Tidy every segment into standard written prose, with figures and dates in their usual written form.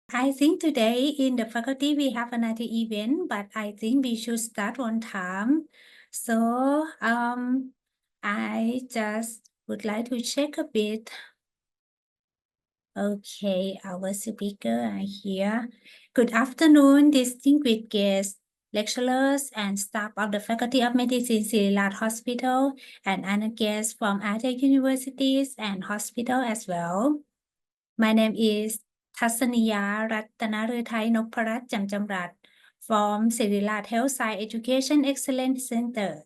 I think today in the faculty we have another event, but I think we should start on time. So I just would like to check a bit. Okay, our speaker are here. Good afternoon, distinguished guests, lecturers, and staff of the Faculty of Medicine, Siriraj Hospital, and other guests from other universities and hospital as well. My name is Tasaniya Rattanarithai Nopparat Jamjamrat from Siriraj Health Science Education Excellence Center.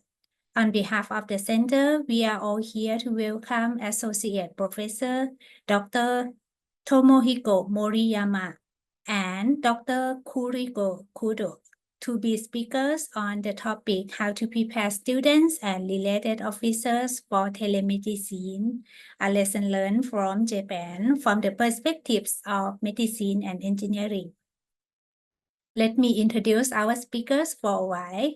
On behalf of the center, we are all here to welcome Associate Professor Dr. Tomohiko Moriyama and Dr. Kuriko Kudo to be speakers on the topic how to prepare students and related officers for telemedicine, a lesson learned from Japan from the perspectives of medicine and engineering. Let me introduce our speakers for a while.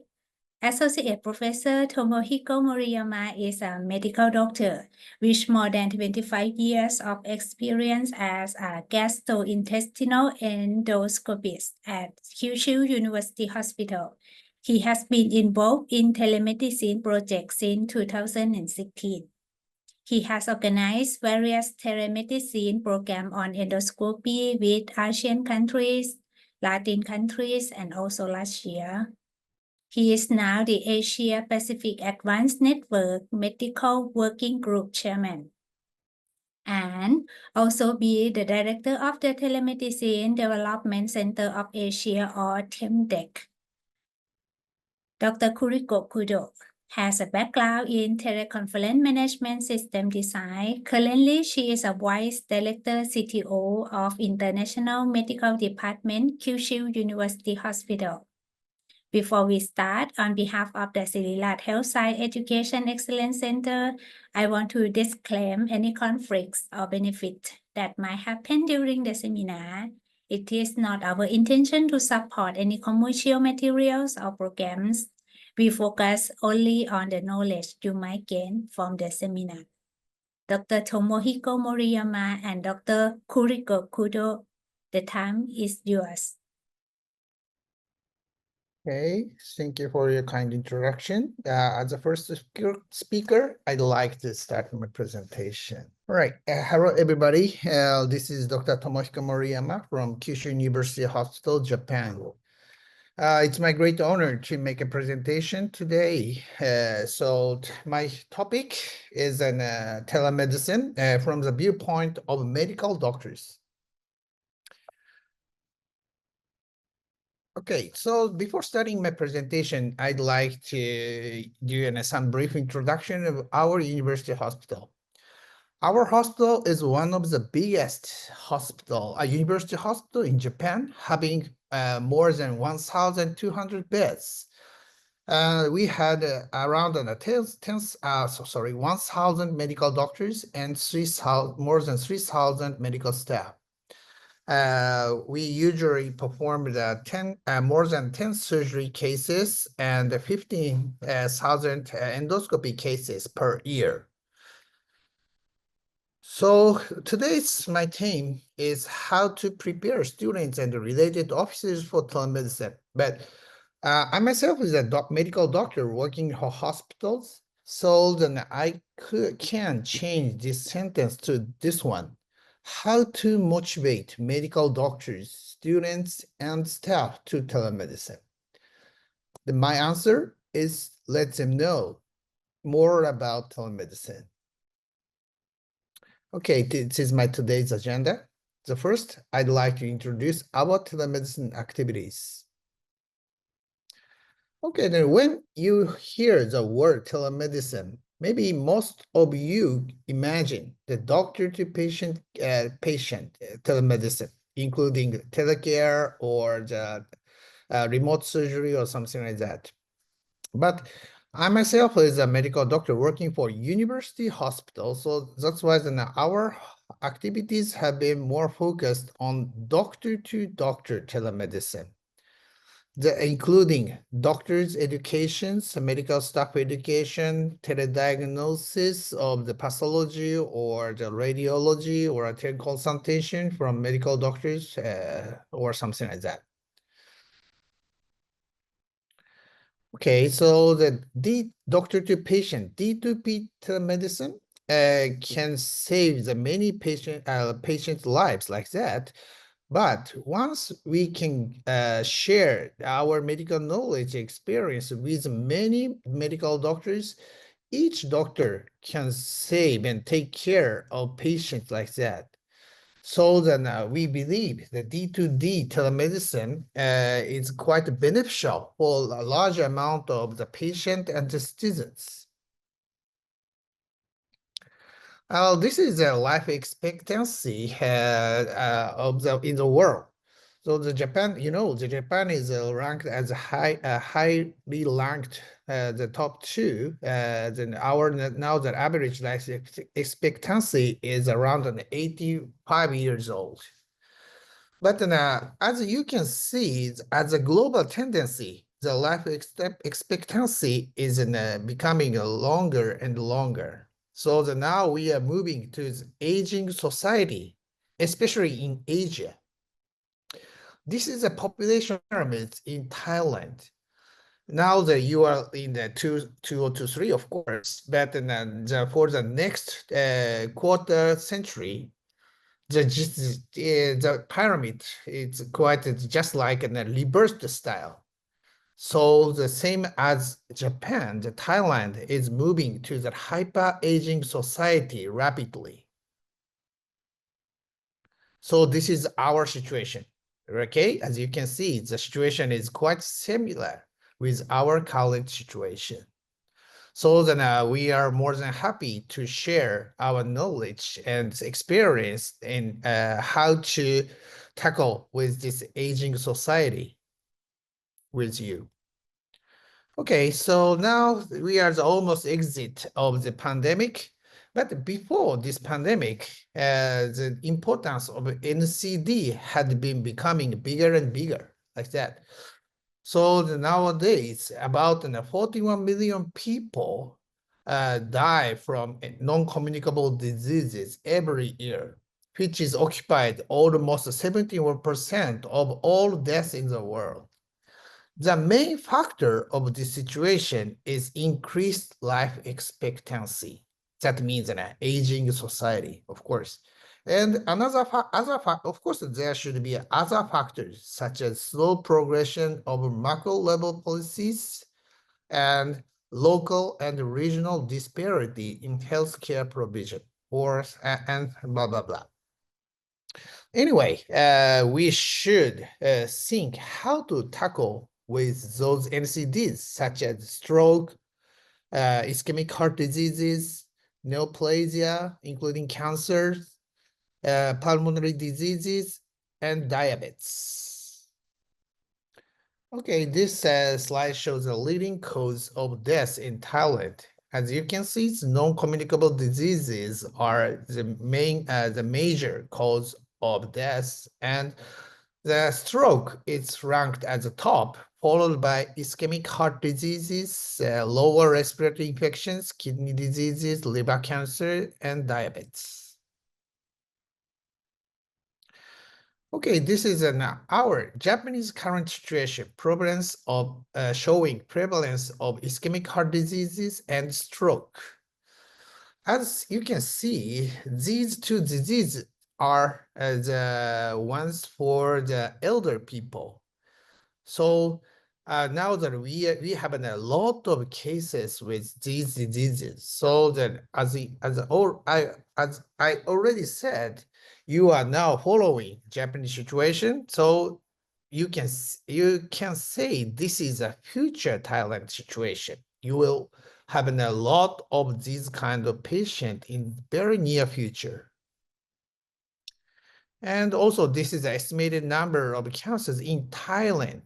Associate Professor Tomohiko Moriyama is a medical doctor with more than 25 years of experience as a gastrointestinal endoscopist at Kyushu University Hospital. He has been involved in telemedicine projects since 2016. He has organized various telemedicine programs on endoscopy with Asian countries, Latin countries, and also Russia. He is now the Asia Pacific Advanced Network Medical Working Group Chairman and also be the Director of the Telemedicine Development Center of Asia or TEMDEC. Dr. Kuriko Kudo has a background in teleconference management system design. Currently, she is a Vice Director CTO of International Medical Department, Kyushu University Hospital. Before we start, on behalf of the Siriraj Health Science Education Excellence Center, I want to disclaim any conflicts or benefits that might happen during the seminar. It is not our intention to support any commercial materials or programs. We focus only on the knowledge you might gain from the seminar. Dr. Tomohiko Moriyama and Dr. Kuriko Kudo, the time is yours. Okay, thank you for your kind introduction. As the first speaker, I'd like to start my presentation. All right, hello everybody. This is Dr. Tomohiko Moriyama from Kyushu University Hospital, Japan. It's my great honor to make a presentation today. So my topic is telemedicine from the viewpoint of medical doctors. Okay, so before starting my presentation, I'd like to do some brief introduction of our university hospital. Our hospital is one of the biggest university hospital in Japan, having more than 1,200 beds. We had around 1,000 medical doctors and more than 3,000 medical staff. We usually perform more than 10 surgery cases and 15,000 endoscopy cases per year. So today's my theme is how to prepare students and related officers for telemedicine. But I myself is a medical doctor working in hospitals, so then I can change this sentence to this one. How to motivate medical doctors, students, and staff to telemedicine. My answer is let them know more about telemedicine. Okay, this is my today's agenda. So first, I'd like to introduce our telemedicine activities. Okay, then when you hear the word telemedicine, maybe most of you imagine the doctor to patient telemedicine, including telecare or the remote surgery or something like that. But I myself is a medical doctor working for university hospital, so that's why our activities have been more focused on doctor to doctor telemedicine. including doctors' educations, medical staff education, telediagnosis of the pathology or the radiology or a teleconsultation from medical doctors or something like that. Okay, so the doctor to patient, D2P telemedicine can save the many patients' lives like that. But once we can share our medical knowledge experience with many medical doctors, each doctor can save and take care of patients like that. So then we believe that D2D telemedicine is quite beneficial for a large amount of the patient and the citizens. This is the life expectancy in the world. So the Japan, the Japan is ranked as highly ranked, the top two. Then now the average life expectancy is around 85 years old. But as you can see, as a global tendency, the life expectancy is becoming longer and longer. So now we are moving to the aging society, especially in Asia. This is a population pyramid in Thailand. Now that you are in the 2023, of course, but for the next quarter century, the pyramid is quite just like a reversed style. So the same as Japan, the Thailand is moving to the hyper-aging society rapidly. So this is our situation, okay? As you can see, the situation is quite similar with our college situation. So then we are more than happy to share our knowledge and experience in how to tackle with this aging society with you. Okay, so now we are the almost exit of the pandemic. But before this pandemic, the importance of NCD had been becoming bigger and bigger, like that. So nowadays, about 41 million people die from non-communicable diseases every year, which is occupied almost 71% of all deaths in the world. The main factor of this situation is increased life expectancy. That means an aging society, of course. And of course, there should be other factors such as slow progression of macro level policies and local and regional disparity in healthcare provision, and blah, blah, blah. Anyway, we should think how to tackle with those NCDs, such as stroke, ischemic heart diseases, neoplasia, including cancer, pulmonary diseases, and diabetes. Okay, this slide shows the leading cause of death in Thailand. As you can see, non-communicable diseases are the major cause of death, and the stroke is ranked at the top, followed by ischemic heart diseases, lower respiratory infections, kidney diseases, liver cancer, and diabetes. Okay, this is our Japanese current situation, showing prevalence of ischemic heart diseases and stroke. As you can see, these two diseases are the ones for the elder people. So now that we have a lot of cases with these diseases, so that as I already said, you are now following Japanese situation, so you can say this is a future Thailand situation. You will have a lot of these kind of patient in very near future. And also, this is the estimated number of cancers in Thailand.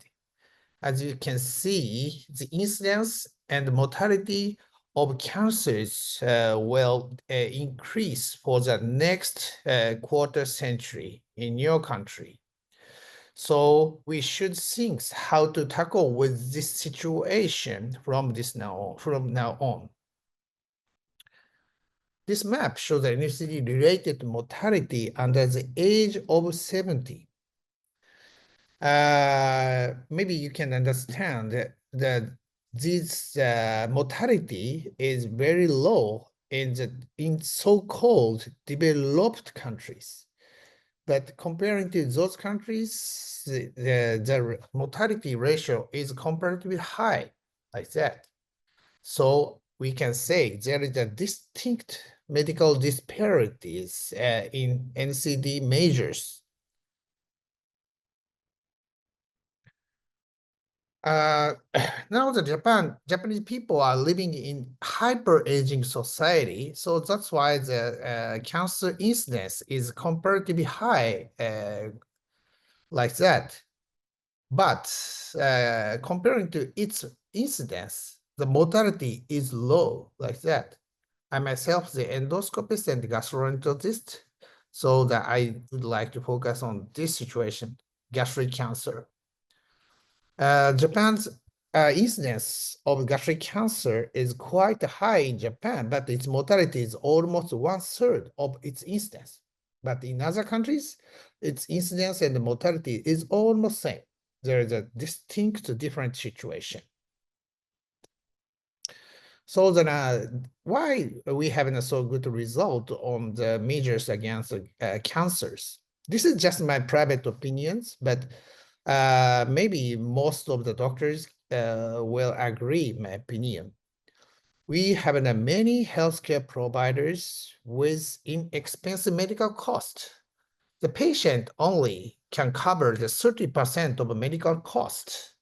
As you can see, the incidence and mortality of cancers will increase for the next quarter century in your country. So we should think how to tackle with this situation from now on. This map shows the ethnicity-related mortality under the age of 70. Maybe you can understand that this mortality is very low in so-called developed countries. But comparing to those countries, the mortality ratio is comparatively high, like that. So we can say there is a distinct medical disparities in NCD measures. Now the Japanese people are living in hyper-aging society, so that's why the cancer incidence is comparatively high, like that. But comparing to its incidence, the mortality is low, like that. I myself, the endoscopist and the gastroenterologist, so that I would like to focus on this situation, gastric cancer. Japan's incidence of gastric cancer is quite high in Japan, but its mortality is almost 1/3 of its incidence. But in other countries, its incidence and mortality is almost same. There is a distinct different situation. So then, why we having a so good result on the measures against cancers? This is just my private opinions, but maybe most of the doctors will agree my opinion. We have many healthcare providers with inexpensive medical cost. The patient only can cover the 30% of medical cost.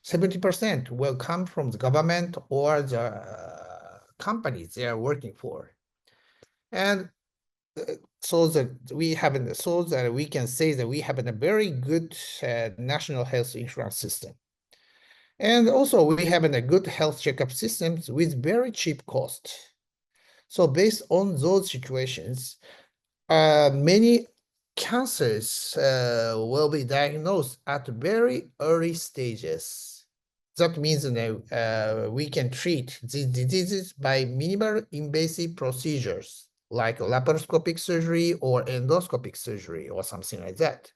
70% will come from the government or the companies they are working for. And so that we can say that we have a very good national health insurance system. And also we have a good health checkup systems with very cheap cost. So based on those situations, many cancers will be diagnosed at very early stages. That means we can treat these diseases by minimal invasive procedures like laparoscopic surgery or endoscopic surgery or something like that.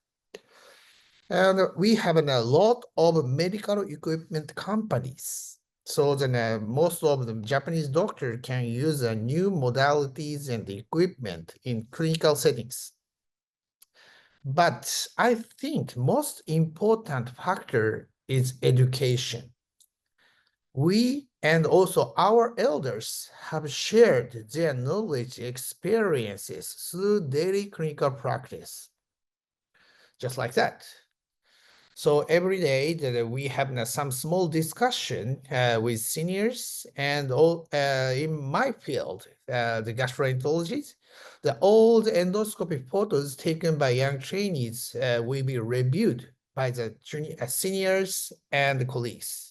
And we have a lot of medical equipment companies. So then most of the Japanese doctors can use new modalities and equipment in clinical settings. But I think most important factor is education. We and also our elders have shared their knowledge experiences through daily clinical practice. Just like that. So every day that we have some small discussion with seniors and all in my field, the gastroenterology, the old endoscopy photos taken by young trainees will be reviewed by the seniors and colleagues.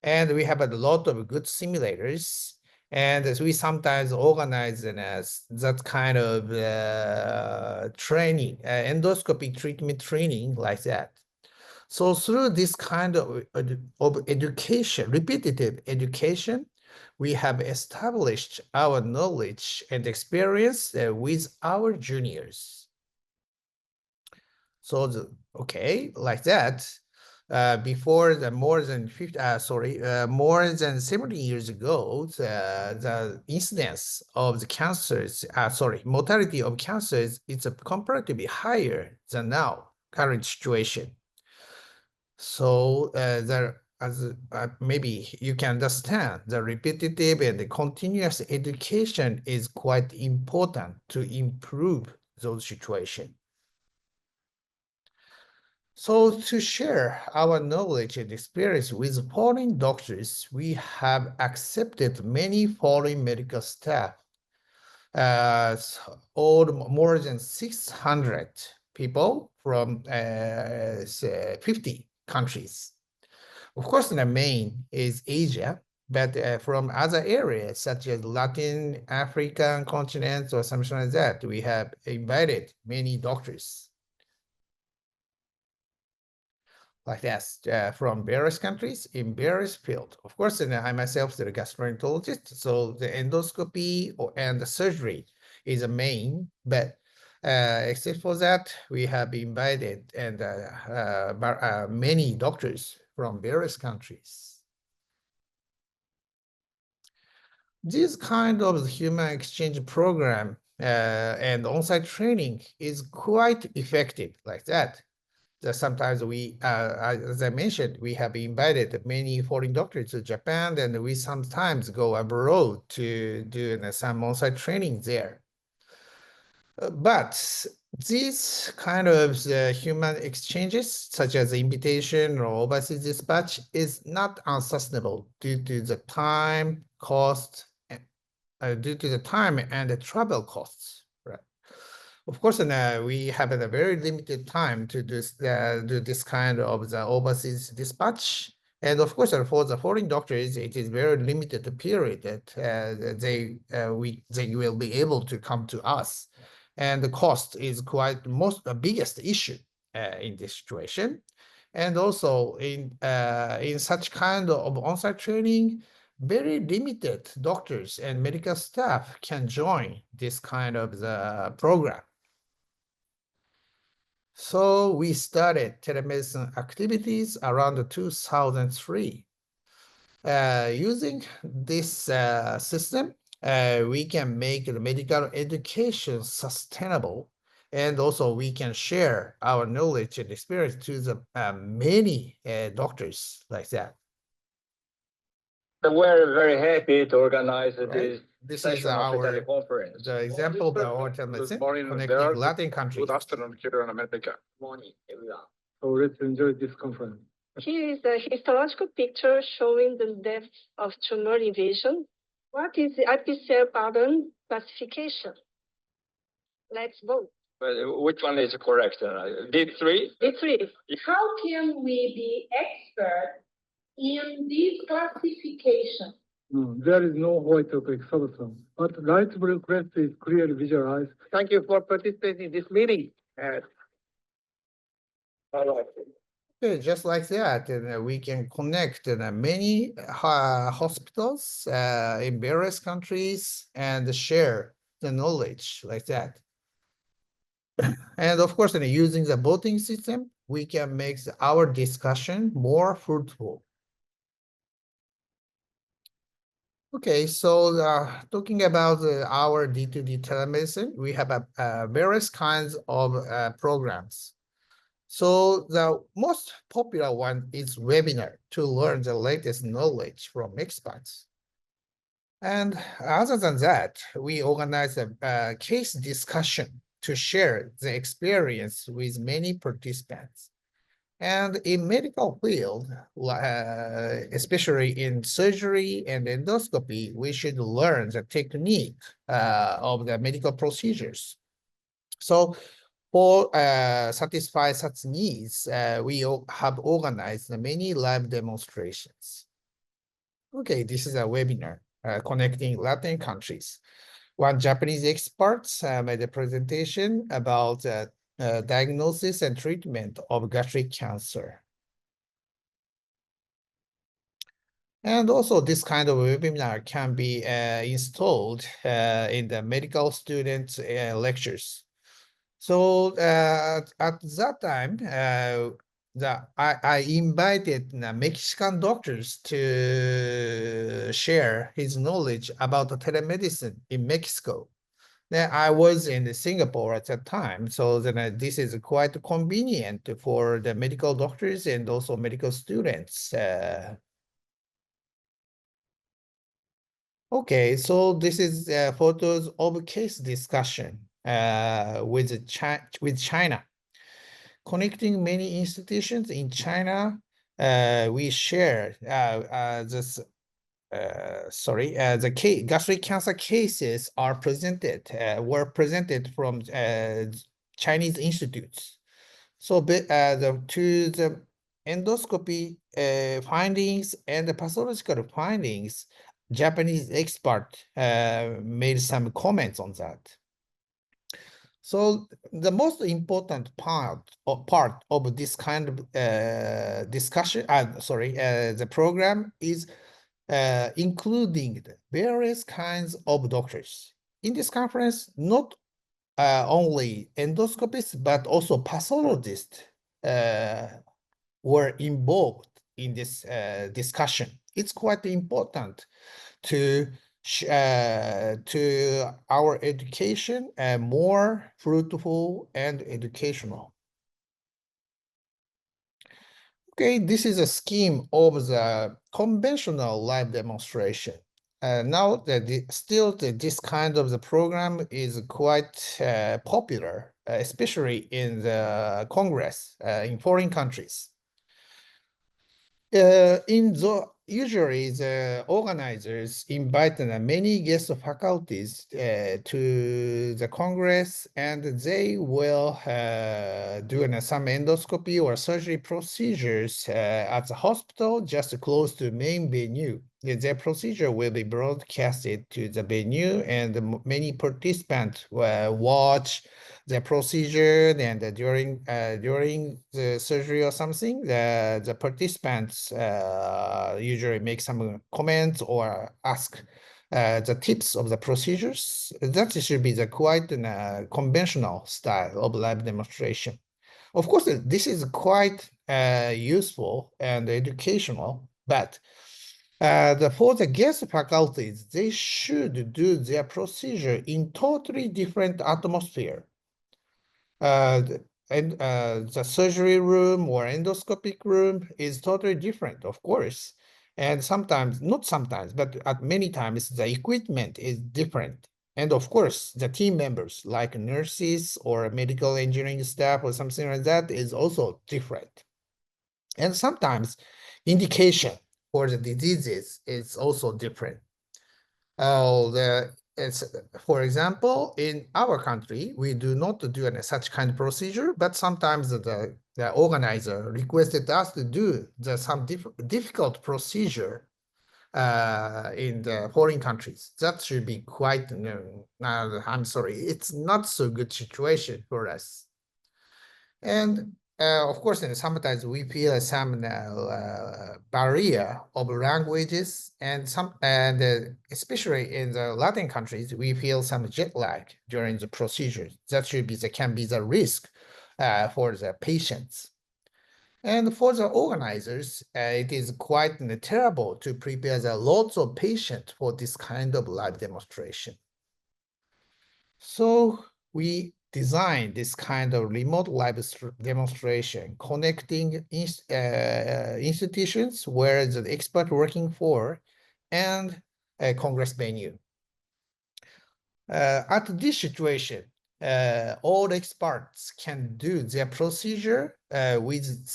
And we have a lot of good simulators. And we sometimes organize that kind of training, endoscopy treatment training like that. So through this kind of education, repetitive education, we have established our knowledge and experience with our juniors. So, okay, like that. Before more than 70 years ago, the incidence of the cancers, mortality of cancers is comparatively higher than now, current situation. So maybe you can understand the repetitive and the continuous education is quite important to improve those situations. So to share our knowledge and experience with foreign doctors, we have accepted many foreign medical staff, more than 600 people from 50 countries. Of course, the main is Asia, but from other areas such as Latin African continent or something like that, we have invited many doctors. like that, from various countries in various fields. Of course, and I myself is a gastroenterologist, so the endoscopy and the surgery is a main, but except for that, we have invited and many doctors from various countries. This kind of human exchange program and on-site training is quite effective like that. Sometimes we, as I mentioned, we have invited many foreign doctors to Japan, and we sometimes go abroad to do some on-site training there. But these kind of human exchanges, such as invitation or overseas dispatch, is not unsustainable due to the time, cost, due to the time and the travel costs, right? Of course, we have a very limited time to do this kind of the overseas dispatch. And of course, for the foreign doctors, it is very limited period that they will be able to come to us. And the cost is quite the biggest issue in this situation. And also in such kind of on-site training, very limited doctors and medical staff can join this kind of the program. So we started telemedicine activities around 2003. Using this system, we can make the medical education sustainable, and also we can share our knowledge and experience to the many doctors like that. We're very happy to organize This this is session of our the teleconference. the example of our telemedicine connecting there. Latin countries. Good afternoon, here in America. Morning, everyone. So let's enjoy this conference. Here is a histological picture showing the depth of tumor invasion. What is the IPCL pattern classification? Let's vote. Well, which one is correct? D3? D3. How can we be expert in this classification? There is no white opaque substance, but light blue crest is clearly visualized. Thank you for participating in this meeting. All right. Okay, just like that, and we can connect many hospitals in various countries and share the knowledge like that. And of course, using the voting system, we can make our discussion more fruitful. Okay, so talking about our D2D telemedicine, we have various kinds of programs. So the most popular one is webinar to learn the latest knowledge from experts. And other than that, we organize a case discussion to share the experience with many participants. And in medical field, especially in surgery and endoscopy, we should learn the technique of the medical procedures. So for satisfy such needs, we have organized many live demonstrations. Okay, this is a webinar connecting Latin countries. One Japanese expert made a presentation about diagnosis and treatment of gastric cancer. And also this kind of webinar can be installed in the medical students lectures. So at that time, I invited Mexican doctors to share his knowledge about the telemedicine in Mexico. Then I was in Singapore at that time, so then this is quite convenient for the medical doctors and also medical students. Okay, so this is photos of case discussion with China. Connecting many institutions in China, we share this. The gastric cancer cases are were presented from Chinese institutes. So to the endoscopy findings and the pathological findings, Japanese expert made some comments on that. So the most important part of this kind of discussion, the program is including the various kinds of doctors. In this conference, not only endoscopists, but also pathologists were involved in this discussion. It's quite important to our education more fruitful and educational. Okay, this is a scheme of the conventional live demonstration. Now that this kind of the program is quite popular, especially in the Congress in foreign countries. Usually the organizers invite many guest faculties to the Congress, and they will do some endoscopy or surgery procedures at the hospital just close to main venue. Their procedure will be broadcasted to the venue, and many participants watch the procedure, and during the surgery or something, the participants usually make some comments or ask the tips of the procedures. That should be the quite conventional style of live demonstration. Of course, this is quite useful and educational, but for the guest faculties, they should do their procedure in totally different atmosphere. The surgery room or endoscopic room is totally different, of course. And sometimes, not sometimes, but at many times, the equipment is different. And of course, the team members like nurses or medical engineering staff or something like that is also different. And sometimes indication for the diseases is also different. For example, in our country, we do not do such kind of procedure, but sometimes the organizer requested us to do some difficult procedure in the foreign countries. That should be quite, I'm sorry, it's not so good situation for us. And of course, sometimes we feel some barrier of languages, and especially in the Latin countries, we feel some jet lag during the procedures. That can be the risk for the patients. And for the organizers, it is quite terrible to prepare lots of patients for this kind of live demonstration. So we designed this kind of remote live demonstration, connecting institutions where the expert working for and a Congress venue. At this situation, all experts can do their procedure with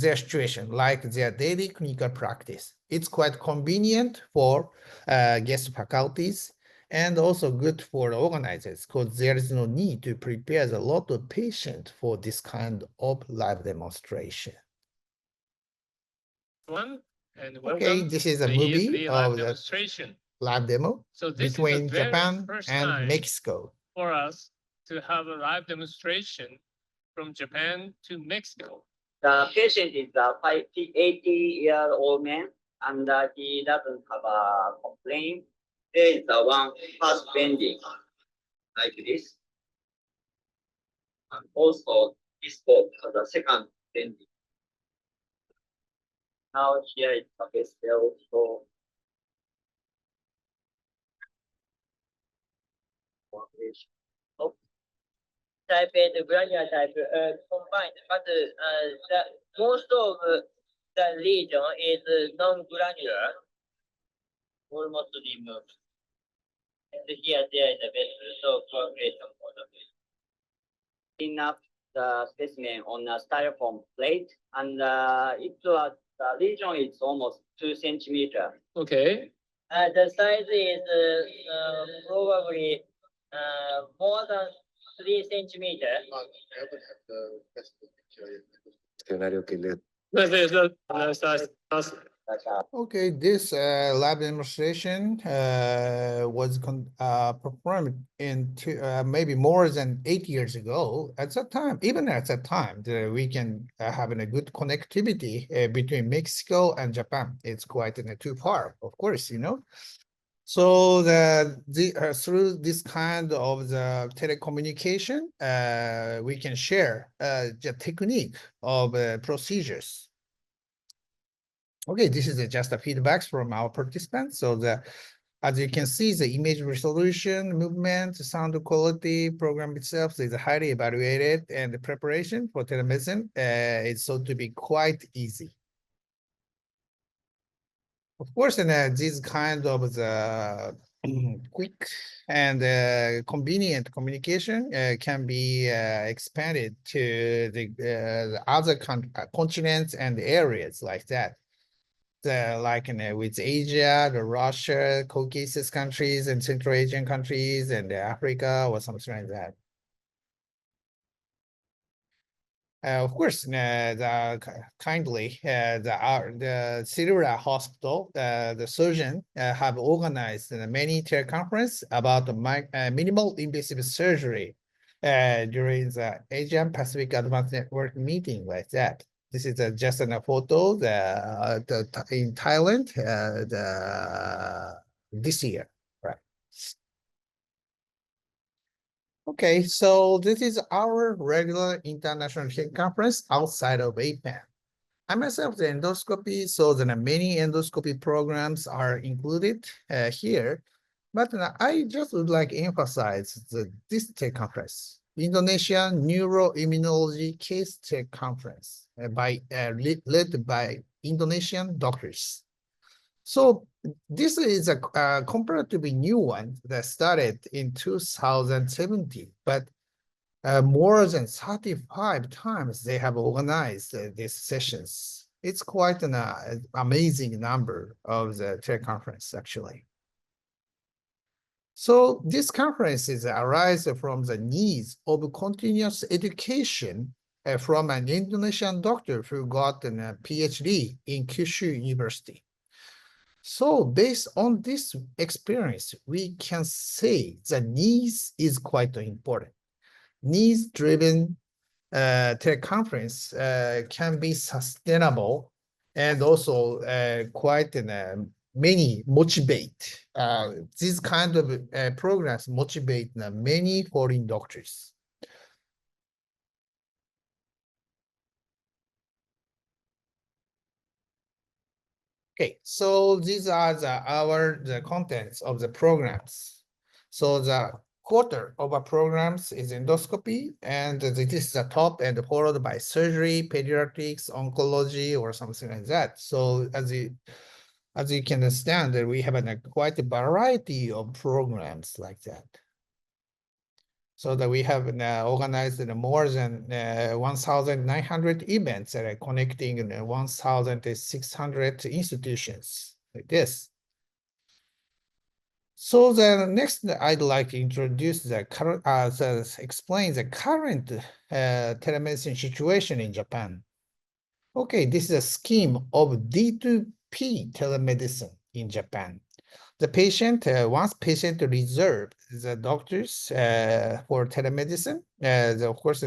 their situation, like their daily clinical practice. It's quite convenient for guest faculties, and also good for organizers, because there is no need to prepare a lot of patients for this kind of live demonstration. Okay, this is a movie of the live demo between Japan and Mexico. For us to have a live demonstration from Japan to Mexico. The patient is a 80-year-old man, and he doesn't have a complaint. There is one heart bending like this. And also, this boat has a second bending. Now here is a vessel, so type A to granular type combined, but most of the region is non-granular, almost removed. And here there is a vessel, so coagulation model. Clean up the specimen on a styrofoam plate, and the region is almost 2 centimeters. Okay. The size is probably more than 3 centimeters. Okay, this lab demonstration was performed in maybe more than 8 years ago. At that time, even at that time, we can having a good connectivity between Mexico and Japan. It's quite too far, of course, you know. So through this kind of the telecommunication, we can share the technique of procedures. Okay, this is just the feedbacks from our participants. So as you can see, the image resolution, movement, sound quality, program itself is highly evaluated, and the preparation for telemedicine is so to be quite easy. Of course, and this kind of the quick and convenient communication can be expanded to the other continents and areas like that. Like with Asia, the Russia, Caucasus countries, and Central Asian countries, and Africa, or something like that. Of course, kindly, the Siriraj Hospital, the surgeon have organized many teleconference about the minimal invasive surgery during the Asian Pacific Advanced Network meeting like that. This is just a photo in Thailand this year, right? Okay, so this is our regular international health conference outside of APAN. I myself the endoscopy, so then many endoscopy programs are included here, but I just would like to emphasize this tech conference, Indonesia Neuroimmunology Case Tech Conference, led by Indonesian doctors. So this is a comparatively new one that started in 2017, but more than 35 times they have organized these sessions. It's quite an amazing number of the teleconference, actually. So this conference is arise from the needs of continuous education from an Indonesian doctor who got a PhD in Kyushu University. So based on this experience, we can say the needs is quite important. Needs-driven teleconference can be sustainable and also quite many motivate. These kind of programs motivate many foreign doctors. Okay, so these are the contents of the programs. So the quarter of our programs is endoscopy, and this is the top, and followed by surgery, pediatrics, oncology, or something like that. So as you can understand, that we have quite a variety of programs like that. So that we have organized more than 1,900 events that are connecting 1,600 institutions like this. So the next, I'd like to introduce explain the current telemedicine situation in Japan. Okay, this is a scheme of D2P telemedicine in Japan. The patient, once patient reserve the doctors for telemedicine, of course,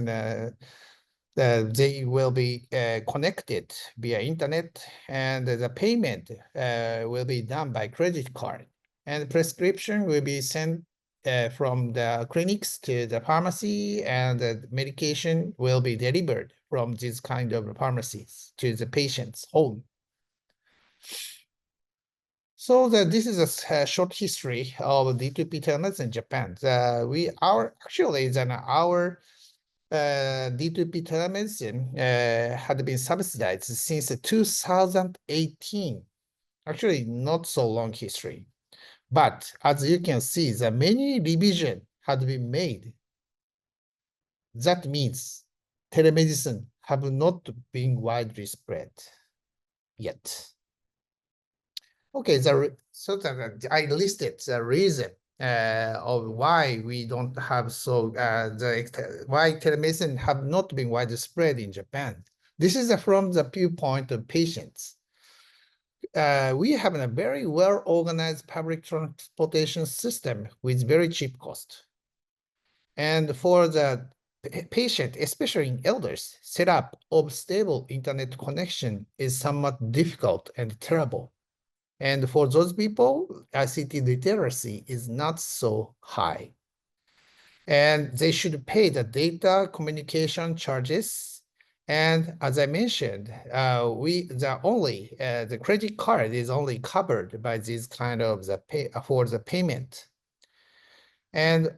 they will be connected via internet, and the payment will be done by credit card, and prescription will be sent from the clinics to the pharmacy, and the medication will be delivered from these kind of pharmacies to the patient's home. So this is a short history of D2P telemedicine in Japan. Our D2P telemedicine had been subsidized since 2018. Actually, not so long history. But as you can see, the many revisions had been made. That means telemedicine have not been widely spread yet. Okay, so I listed the reason of why we don't have why telemedicine have not been widespread in Japan. This is from the viewpoint of patients. we have a very well-organized public transportation system with very cheap cost. And for the patient, especially in elders, setup of stable internet connection is somewhat difficult and terrible. And for those people, ICT literacy is not so high. And they should pay the data communication charges. And as I mentioned, the credit card is only covered by this kind of for the payment. And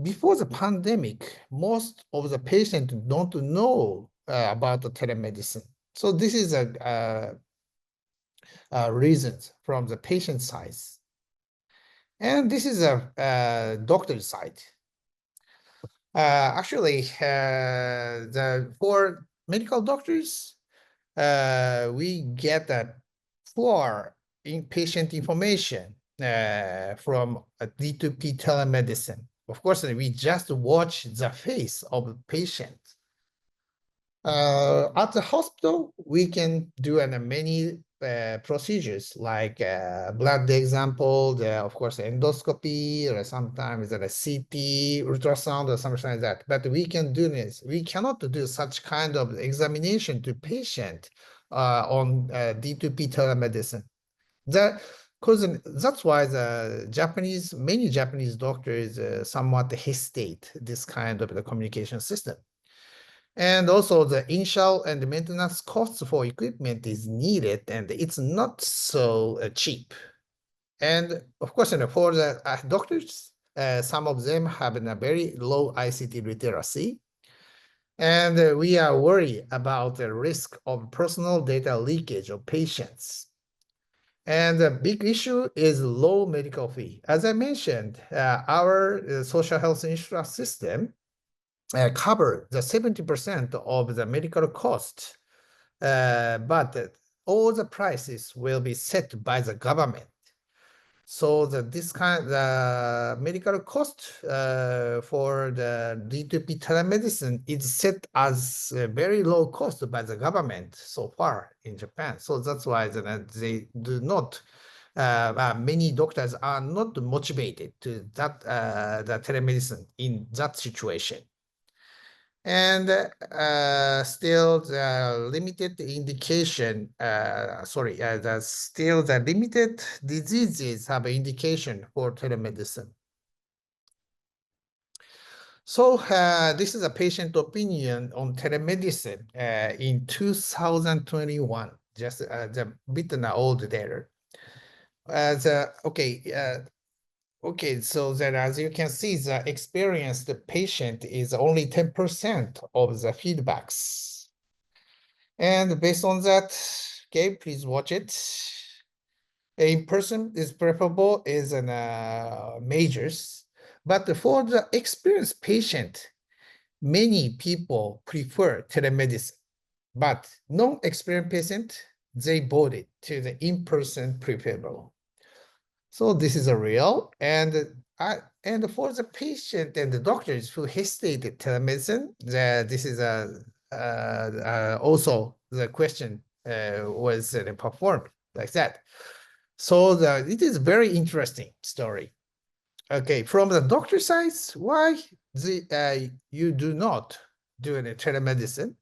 before the pandemic, most of the patients don't know about the telemedicine. So this is a reasons from the patient side. And this is a doctor's side. Actually, for medical doctors, we get that for inpatient information from a D2P telemedicine. Of course, we just watch the face of the patient. At the hospital, we can do many procedures like blood example, of course, endoscopy, or sometimes a CT, ultrasound, or something like that. But we can do this. We cannot do such kind of examination to patient on D2P telemedicine. That's why many Japanese doctors somewhat hesitate this kind of the communication system. And also the initial and maintenance costs for equipment is needed, and it's not so cheap. And of course, for the doctors, some of them have a very low ICT literacy. And we are worried about the risk of personal data leakage of patients. And the big issue is low medical fee. As I mentioned, our social health insurance system cover the 70% of the medical cost, but all the prices will be set by the government. So the medical cost for the D2P telemedicine is set as a very low cost by the government so far in Japan. So that's why they do not. Many doctors are not motivated to the telemedicine in that situation. And still the limited indication, still the limited diseases have an indication for telemedicine. So this is a patient opinion on telemedicine in 2021, just the bit old data. Okay, so then as you can see, the experienced patient is only 10% of the feedbacks. And based on that, okay, please watch it. In person is preferable is in majors, but for the experienced patient, many people prefer telemedicine, but non-experienced patient, they voted to the in-person preferable. So this is a real, and for the patient and the doctors who hesitated telemedicine, this is also the question was performed like that. So it is very interesting story. Okay, from the doctor side, why you do not do any telemedicine?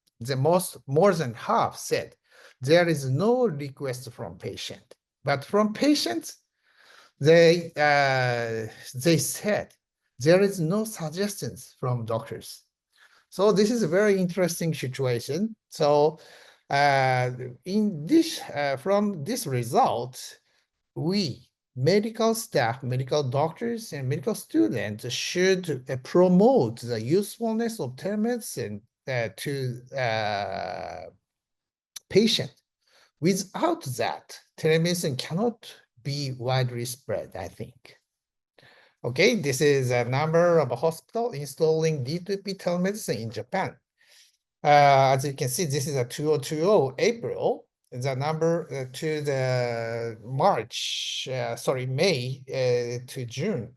More than half said there is no request from patient, but from patients, they said there is no suggestions from doctors. So this is a very interesting situation. So in this from this result, we medical staff, medical doctors, and medical students should promote the usefulness of telemedicine to patients. Without that, telemedicine cannot be widely spread, I think. Okay, this is a number of a hospital installing D2P telemedicine in Japan. As you can see, this is a 2020 April. The number to the May to June.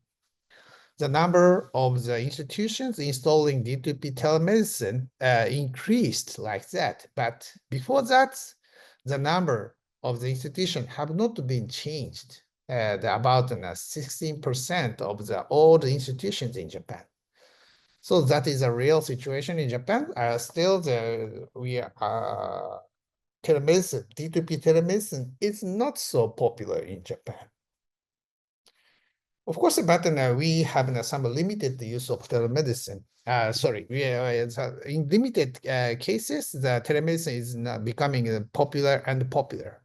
The number of the institutions installing D2P telemedicine increased like that. But before that, the number of the institution have not been changed. About 16% of the old institutions in Japan. So that is a real situation in Japan. Still, telemedicine, D2P telemedicine is not so popular in Japan. Of course, but we have some limited use of telemedicine. In limited cases, the telemedicine is becoming popular and popular.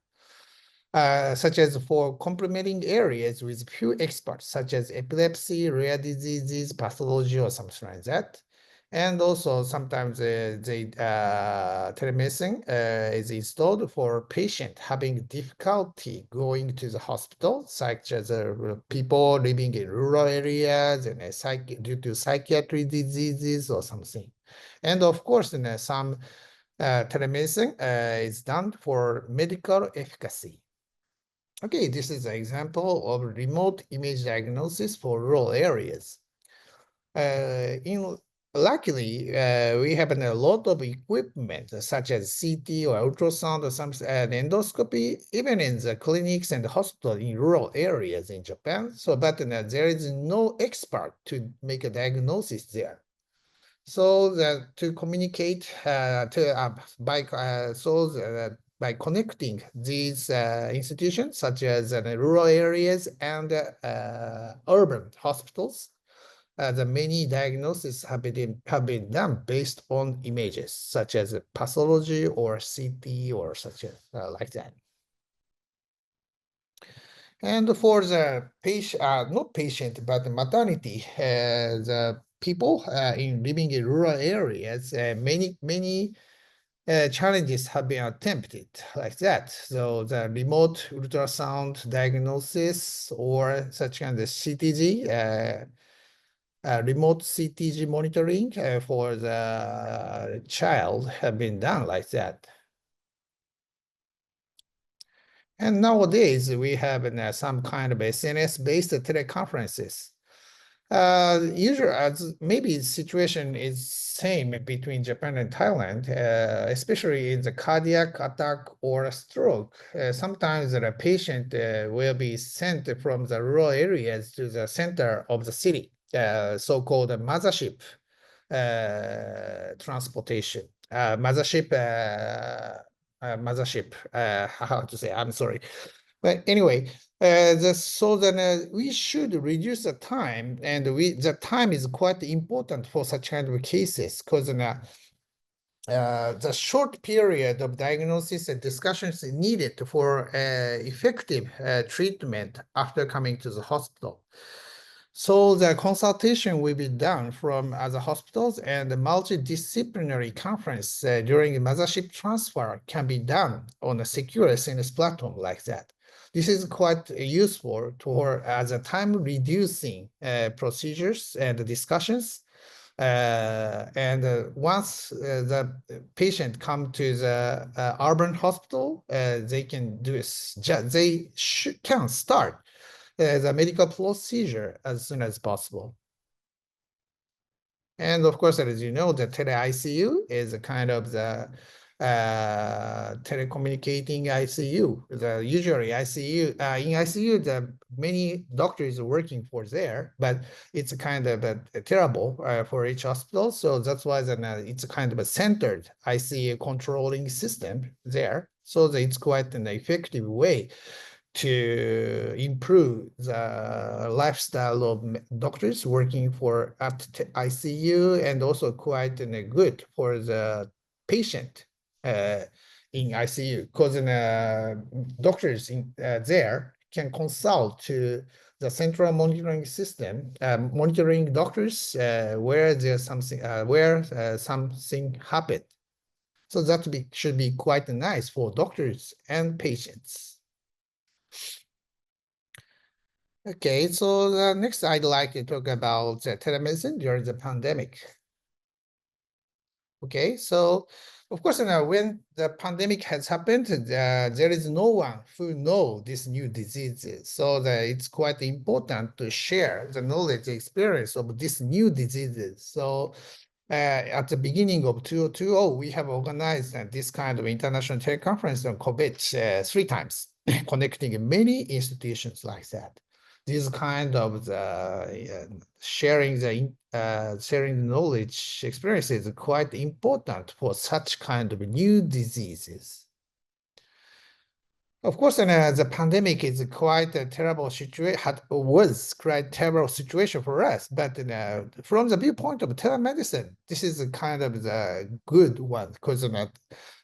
Such as for complementing areas with few experts, such as epilepsy, rare diseases, pathology, or something like that. And also sometimes telemedicine is installed for patient having difficulty going to the hospital, such as people living in rural areas and due to psychiatric diseases or something. And of course, some telemedicine is done for medical efficacy. Okay, this is an example of remote image diagnosis for rural areas. Luckily, we have a lot of equipment such as CT or ultrasound or some endoscopy, even in the clinics and the hospital in rural areas in Japan. So, but there is no expert to make a diagnosis there. So that to communicate by connecting these institutions, such as rural areas and urban hospitals, the many diagnoses have been done based on images, such as pathology or CT or such as like that. And for the patient, not patient, but the maternity, the people living in rural areas, many challenges have been attempted like that. So the remote ultrasound diagnosis or such kind of CTG, remote CTG monitoring for the child have been done like that. And nowadays we have some kind of SNS-based teleconferences. Usually, maybe the situation is same between Japan and Thailand, especially in the cardiac attack or a stroke. Sometimes the patient will be sent from the rural areas to the center of the city, so-called mothership transportation. Mothership, how to say, I'm sorry. But anyway, so then we should reduce the time, and the time is quite important for such kind of cases, because the short period of diagnosis and discussions is needed for effective treatment after coming to the hospital. So the consultation will be done from other hospitals, and the multidisciplinary conference during the mothership transfer can be done on a secure SNS platform like that. This is quite useful as a time-reducing procedures and discussions. Once the patient come to the urban hospital, they can can start the medical procedure as soon as possible. And of course, as you know, the tele-ICU is a kind of the telecommunicating ICU. Usually ICU, in ICU, the many doctors are working for there, but it's kind of terrible for each hospital. So that's why it's a kind of a centered ICU controlling system there. So that it's quite an effective way to improve the lifestyle of doctors working at ICU, and also quite good for the patient in ICU, because doctors there can consult to the central monitoring system, monitoring doctors where there's something something happened. So that should be quite nice for doctors and patients. Okay, so next I'd like to talk about telemedicine during the pandemic. Okay, so of course, when the pandemic has happened, there is no one who knows these new diseases. So it's quite important to share the knowledge experience of these new diseases. So at the beginning of 2020, we have organized this kind of international teleconference on COVID 3 times, connecting many institutions like that. This kind of sharing the knowledge experiences is quite important for such kind of new diseases. Of course, the pandemic is quite a terrible situation, was quite terrible situation for us. But from the viewpoint of telemedicine, this is a kind of the good one because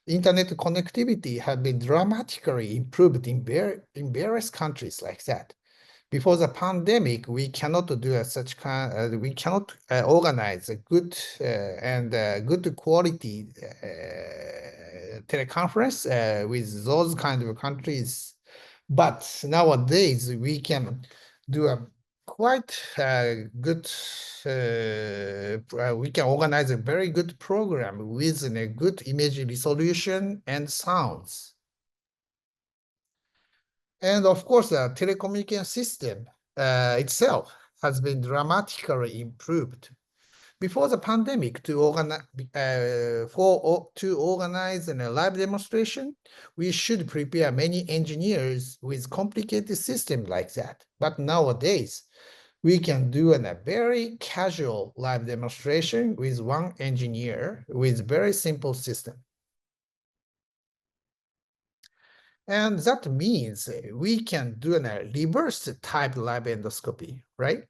internet connectivity has been dramatically improved in various countries like that. Before the pandemic, we cannot do such kind. We cannot organize a good and good quality teleconference with those kind of countries. But nowadays we can do a quite good. We can organize a very good program with a good image resolution and sounds. And of course, the telecommunication system itself has been dramatically improved. Before the pandemic, to organize a live demonstration, we should prepare many engineers with complicated system like that. But nowadays, we can do a very casual live demonstration with one engineer with very simple system. And that means we can do a reverse type live endoscopy, right?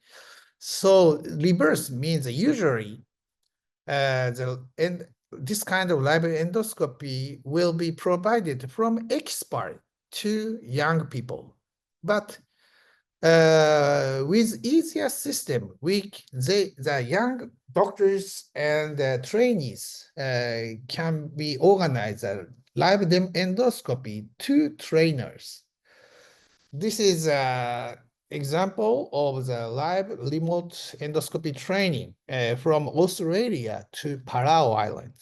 So reverse means usually this kind of live endoscopy will be provided from expert to young people. But with easier system, the young doctors and trainees can be organized live endoscopy to trainers. This is an example of the live remote endoscopy training from Australia to Palau Island.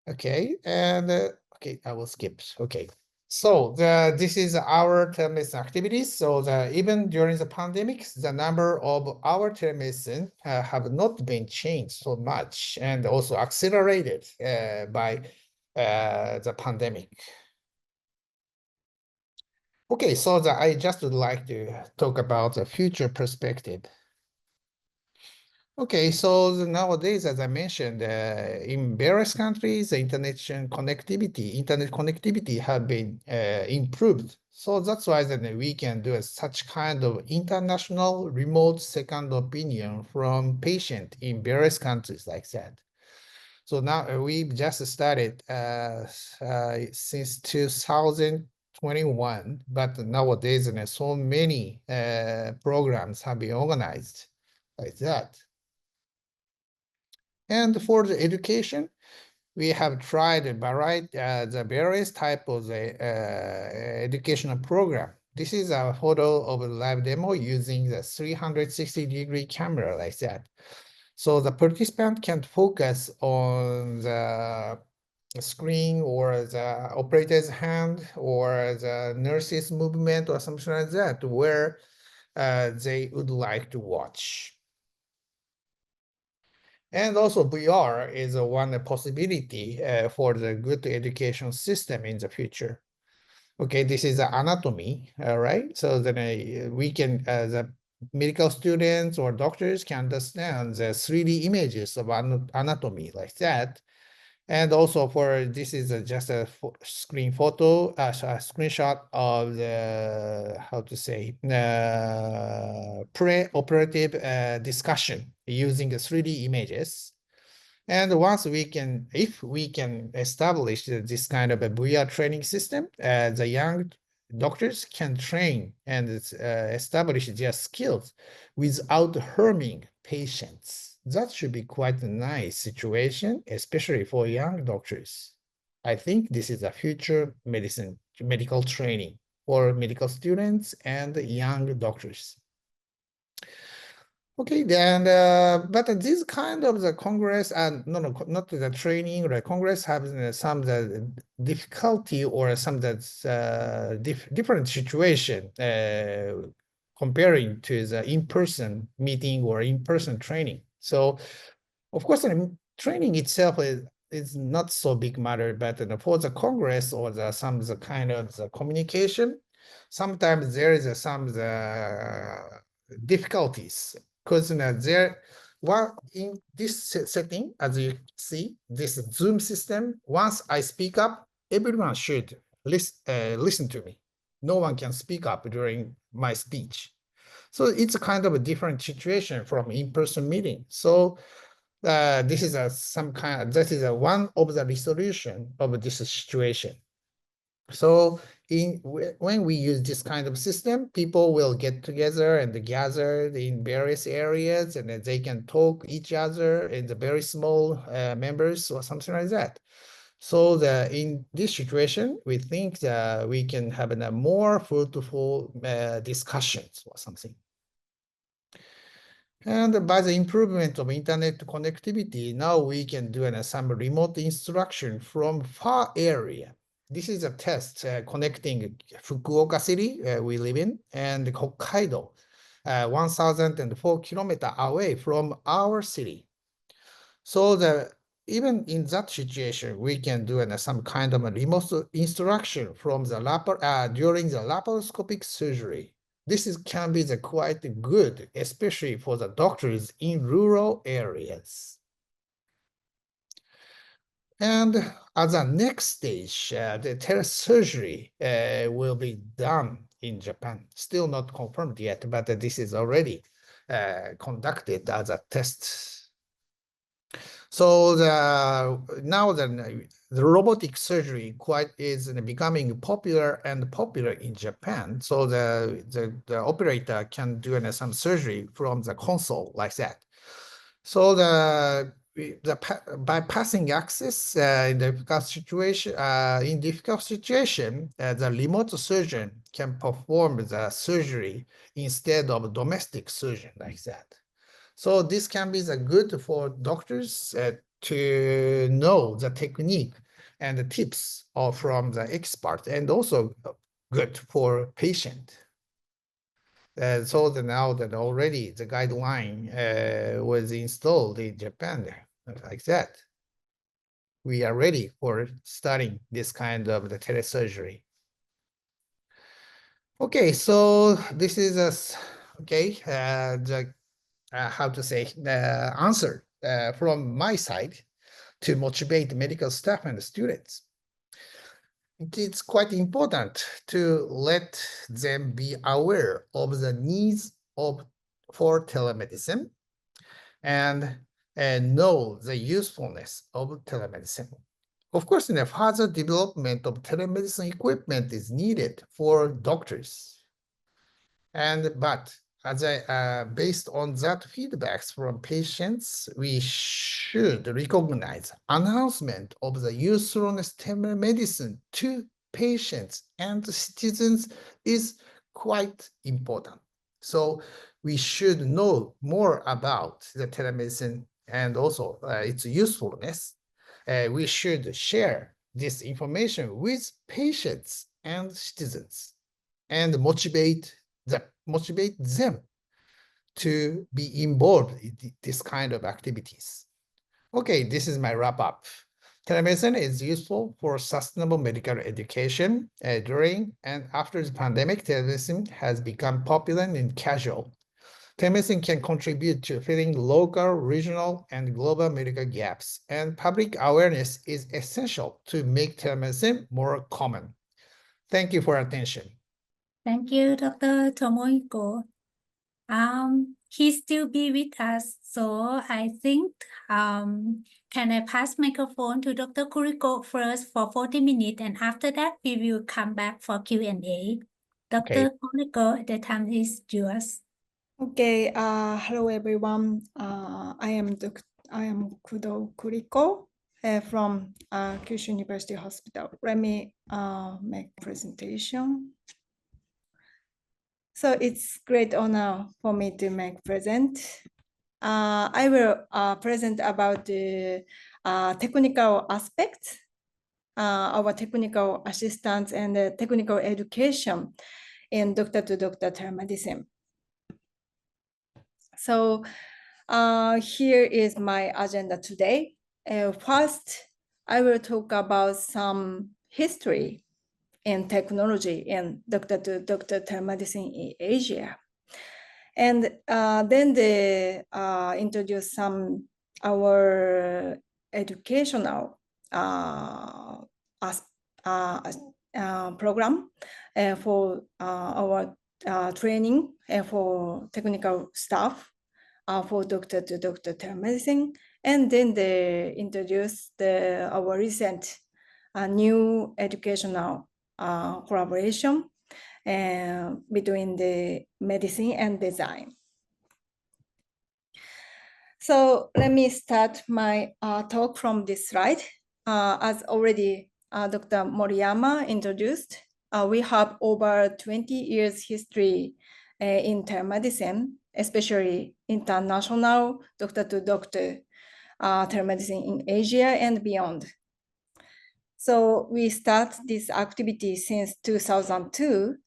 Okay, and okay, I will skip. Okay, so this is our telemedicine activities. So even during the pandemic, the number of our telemedicine have not been changed so much, and also accelerated by the pandemic. Okay, so I just would like to talk about the future perspective. Okay, so nowadays, as I mentioned, in various countries, the internet connectivity have been improved. So that's why then we can do such kind of international remote second opinion from patient in various countries like that. So now we just started since 2021, but nowadays so many programs have been organized like that. And for the education, we have tried the various type of the educational program. This is a photo of a live demo using the 360-degree camera like that. So the participant can focus on the screen or the operator's hand or the nurse's movement or something like that, where they would like to watch. And also VR is one possibility for the good education system in the future. Okay, this is the anatomy, right? So then we can, the medical students or doctors can understand the 3D images of anatomy like that. And also this is just a screen photo, a screenshot of the, how to say, pre-operative discussion using the 3D images. And once if we can establish this kind of a VR training system, the young doctors can train and establish their skills without harming patients. That should be quite a nice situation, especially for young doctors. I think this is a future medical training for medical students and young doctors. Okay, then, but this kind of the Congress and not the training, the Congress has some the difficulty or some that's different situation comparing to the in-person meeting or in-person training. So, of course, training itself is not so big matter, but for the Congress or some kind of the communication, sometimes there is some difficulties because in this setting, as you see, this Zoom system, once I speak up, everyone should listen to me. No one can speak up during my speech. So it's a kind of a different situation from in-person meeting. So this is one of the resolution of this situation. So when we use this kind of system, people will get together and gather in various areas, and they can talk each other in the very small members or something like that. So in this situation, we think that we can have a more fruitful discussions or something. And by the improvement of internet connectivity, now we can do some remote instruction from far area. This is a test connecting Fukuoka City we live in and Hokkaido, 1,004 kilometers away from our city. So even in that situation, we can do some kind of a remote instruction from the during the laparoscopic surgery. This can be quite good, especially for the doctors in rural areas. And as a next stage, the telesurgery will be done in Japan. Still not confirmed yet, but this is already conducted as a test. So now the robotic surgery is becoming popular in Japan. So the operator can do some surgery from the console like that. So by passing access in difficult situation, the remote surgeon can perform the surgery instead of a domestic surgeon like that. So this can be good for doctors to know the technique and the tips from the expert, and also good for patient. So now that already the guideline was installed in Japan, like that, we are ready for starting this kind of the telesurgery. Okay, so this is how to say answer from my side to motivate medical staff and students. It's quite important to let them be aware of the needs for telemedicine and know the usefulness of telemedicine. Of course, the further development of telemedicine equipment is needed for doctors. But based on that feedbacks from patients, we should recognize announcement of the usefulness of telemedicine to patients and citizens is quite important. So we should know more about the telemedicine and also its usefulness. We should share this information with patients and citizens and motivate them to be involved in this kind of activities. Okay, this is my wrap up. Telemedicine is useful for sustainable medical education. During and after the pandemic, telemedicine has become popular and casual. Telemedicine can contribute to filling local, regional, and global medical gaps, and public awareness is essential to make telemedicine more common. Thank you for attention. Thank you, Dr. Tomohiko. He still be with us, so I think can I pass microphone to Dr. Kuriko first for 40 minutes, and after that we will come back for Q&A. Dr. Kuriko, the time is yours. Okay, hello everyone. I am Kuriko from Kyushu University Hospital. Let me make a presentation. So it's great honor for me to make present. I will present about the technical aspects, our technical assistance and technical education in doctor-to-doctor telemedicine. So Here is my agenda today. First, I will talk about some history and technology in doctor telemedicine in Asia. And then they introduce some our educational program for our training for technical staff for doctor to doctor telemedicine. And then they introduce our recent new educational collaboration between the medicine and design. So let me start my talk from this slide. As already Dr. Moriyama introduced, we have over 20 years history in telemedicine, especially international doctor-to-doctor telemedicine in Asia and beyond. So we start this activity since 2002.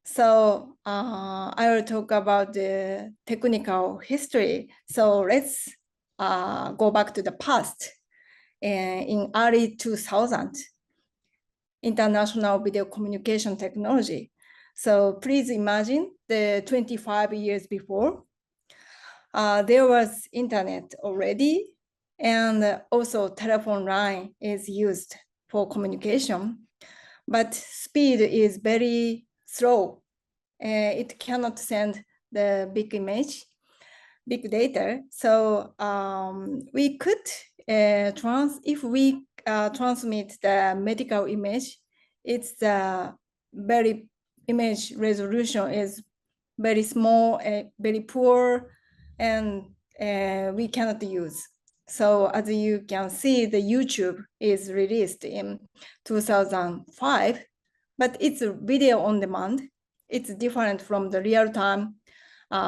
So I will talk about the technical history. So let's go back to the past. In early 2000, international video communication technology. So please imagine the 25 years before, there was internet already, and also telephone line is used for communication, but speed is very slow. It cannot send the big image, big data. So we could if we transmit the medical image, it's the very image resolution is very small, very poor, and we cannot use. So as you can see, the YouTube is released in 2005, but it's a video on demand. It's different from the real-time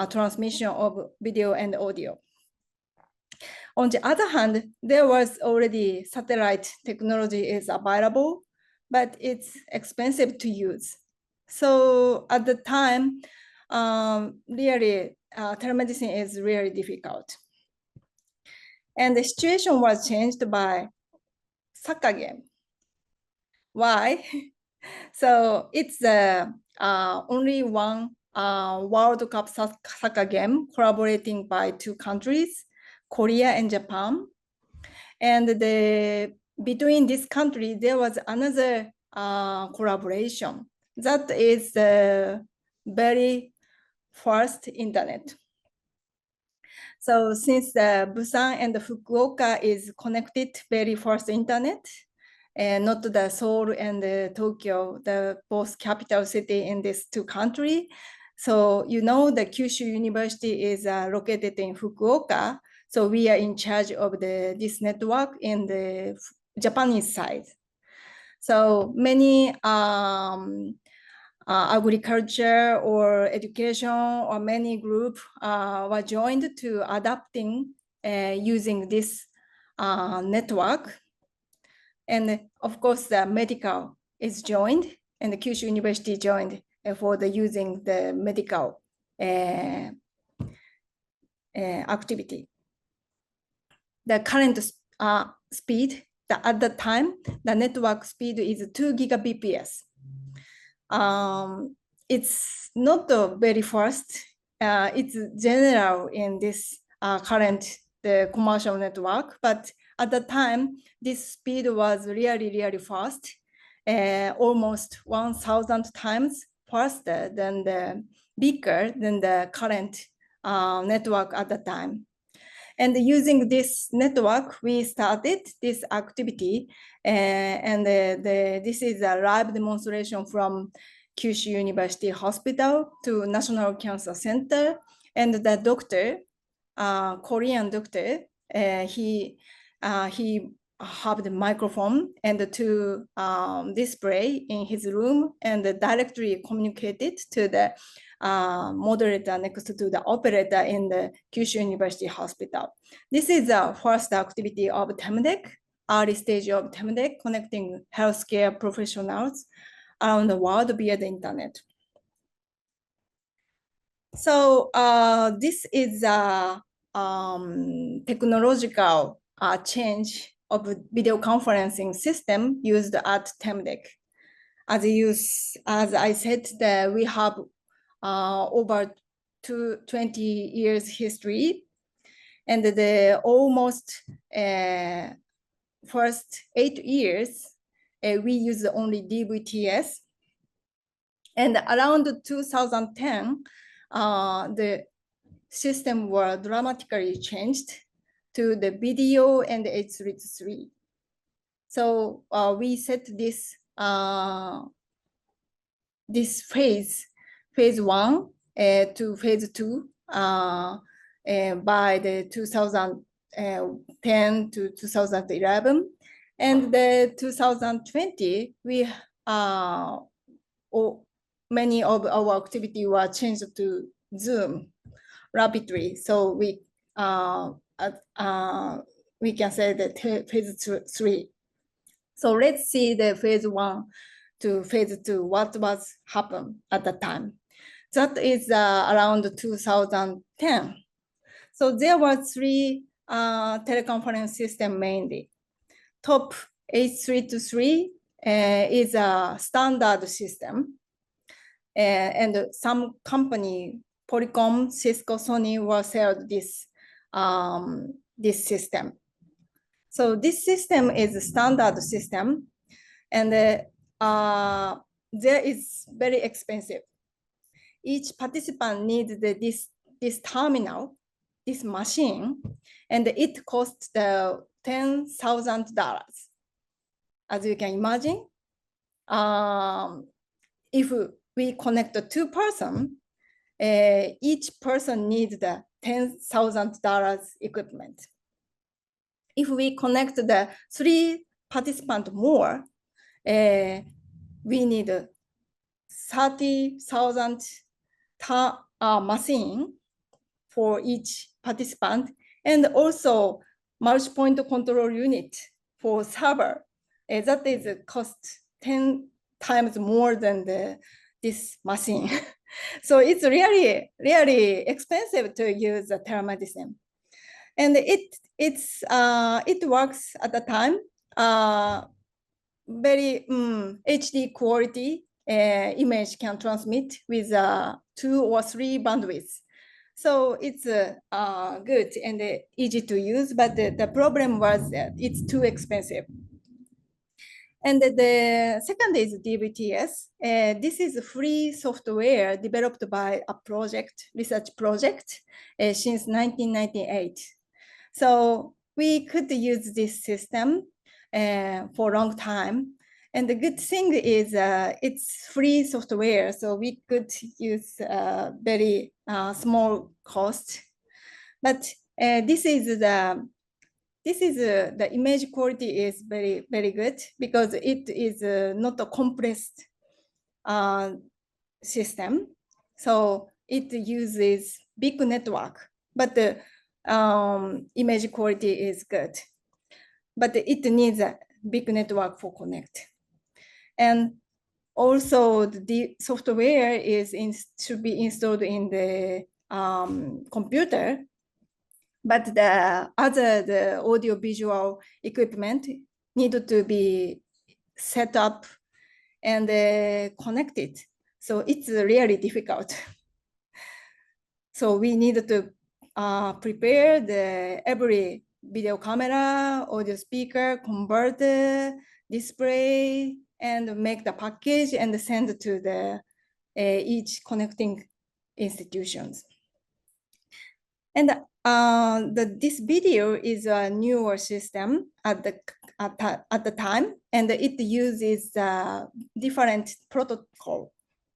transmission of video and audio. On the other hand, there was already satellite technology is available, but it's expensive to use. So at the time, really, telemedicine is really difficult. And the situation was changed by soccer game. Why? So it's only one World Cup soccer game collaborating by two countries, Korea and Japan. And between this country, there was another collaboration. That is the very first internet. So since the Busan and the Fukuoka is connected very first internet, and not the Seoul and the Tokyo, the both capital city in these two countries. So you know the Kyushu University is located in Fukuoka. So we are in charge of this network in the Japanese side. So many agriculture or education or many groups were joined to adapting using this network. And of course, the medical is joined, and the Kyushu University joined for using the medical activity. The current speed, at the time, the network speed is 2 Gbps. It's not very fast. It's general in this current the commercial network, but at the time, this speed was really, really fast, almost 1,000 times faster than bigger than the current network at the time. And using this network, we started this activity, and this is a live demonstration from Kyushu University Hospital to National Cancer Center, and the doctor, Korean doctor, he have the microphone and to display in his room and directly communicated to the moderator next to the operator in the Kyushu University Hospital. This is the first activity of TEMDEC, early stage of TEMDEC, connecting healthcare professionals around the world via the internet. So this is technological change of video conferencing system used at Telemedicine. As I said, that we have over 20 years history, and the almost first 8 years, we use only DVTS. And around 2010, the system was dramatically changed to the video and H3. So we set this this phase 1 to phase 2 by the 2010 to 2011, and the 2020 we many of our activity were changed to Zoom rapidly. So we can say that phase 3. So let's see the phase 1 to phase 2, what was happened at the time. That is around 2010. So there were 3 teleconference systems mainly. Top H323 is a standard system. And some company, Polycom, Cisco, Sony, will sell this, this system. So this system is a standard system, and there is very expensive. Each participant needs this terminal, this machine, and it costs $10,000. As you can imagine, if we connect the 2 persons, each person needs the $10,000 equipment. If we connect the 3 participants more, we need 30,000 machine for each participant, and also multi-point control unit for server. That is cost 10 times more than this machine. So it's really, really expensive to use the telemedicine. And it works at the time, very HD quality image can transmit with 2 or 3 bandwidths. So it's good and easy to use, but the problem was that it's too expensive. And the second is DVTS. This is free software developed by a research project since 1998. So we could use this system for a long time. And the good thing is it's free software, so we could use very small cost. But this is the image quality is very, very good because it is not a compressed system. So it uses big network, but the image quality is good. But it needs a big network for connect. And also the software should be installed in the computer, but the audio visual equipment needed to be set up and connected. So it's really difficult. So we needed to prepare every video camera, audio speaker, converter, display, and make the package and send it to each connecting institutions. And this video is a newer system at the time, and it uses a different protocol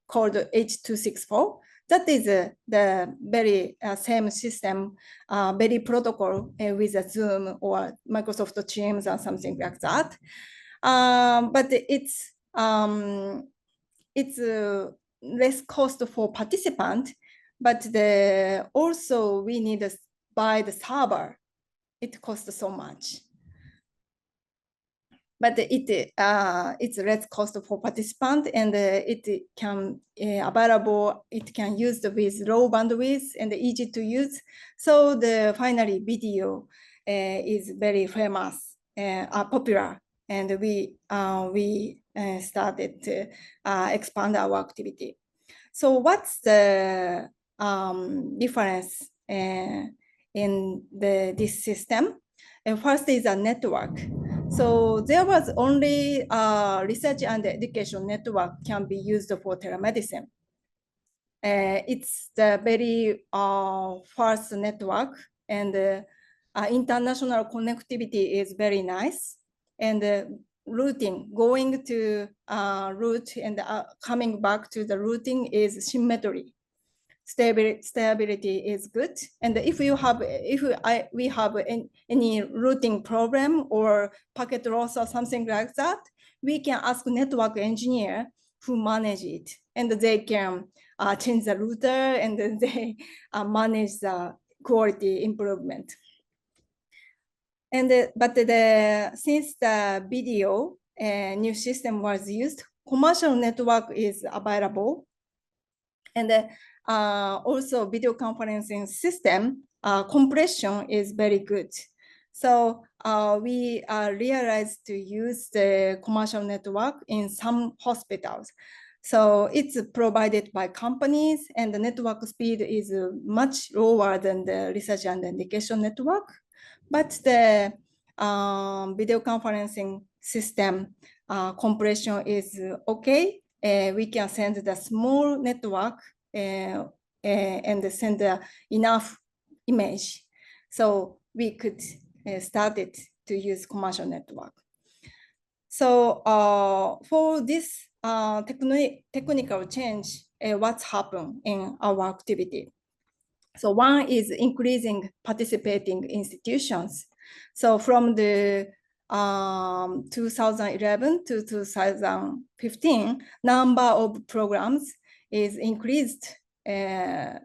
called H.264. That is the very same system, very protocol with a Zoom or Microsoft Teams or something like that. But it's less cost for participant, but also we need to buy the server. It costs so much. but it's less cost for participant, and it can available. It can use with low bandwidth and easy to use. So the finally video is very famous, popular, and we started to expand our activity. So what's the difference in this system? And first is a network. So there was only research and education network can be used for telemedicine. It's the very first network, and international connectivity is very nice. And routing, going to route and coming back to the routing is symmetry. Stability is good. And if we have any routing problem or packet loss or something like that, we can ask network engineer who manage it, and they can change the router, and then they manage the quality improvement. And since the video new system was used, commercial network is available, and also video conferencing system compression is very good. So we realized to use the commercial network in some hospitals. So it's provided by companies, and the network speed is much lower than the research and education network. But the video conferencing system compression is okay. We can send the small network and send enough image. So we could start it to use commercial network. So for this technical change, what's happened in our activity? So one is increasing participating institutions. So from the 2011 to 2015, number of programs is increased like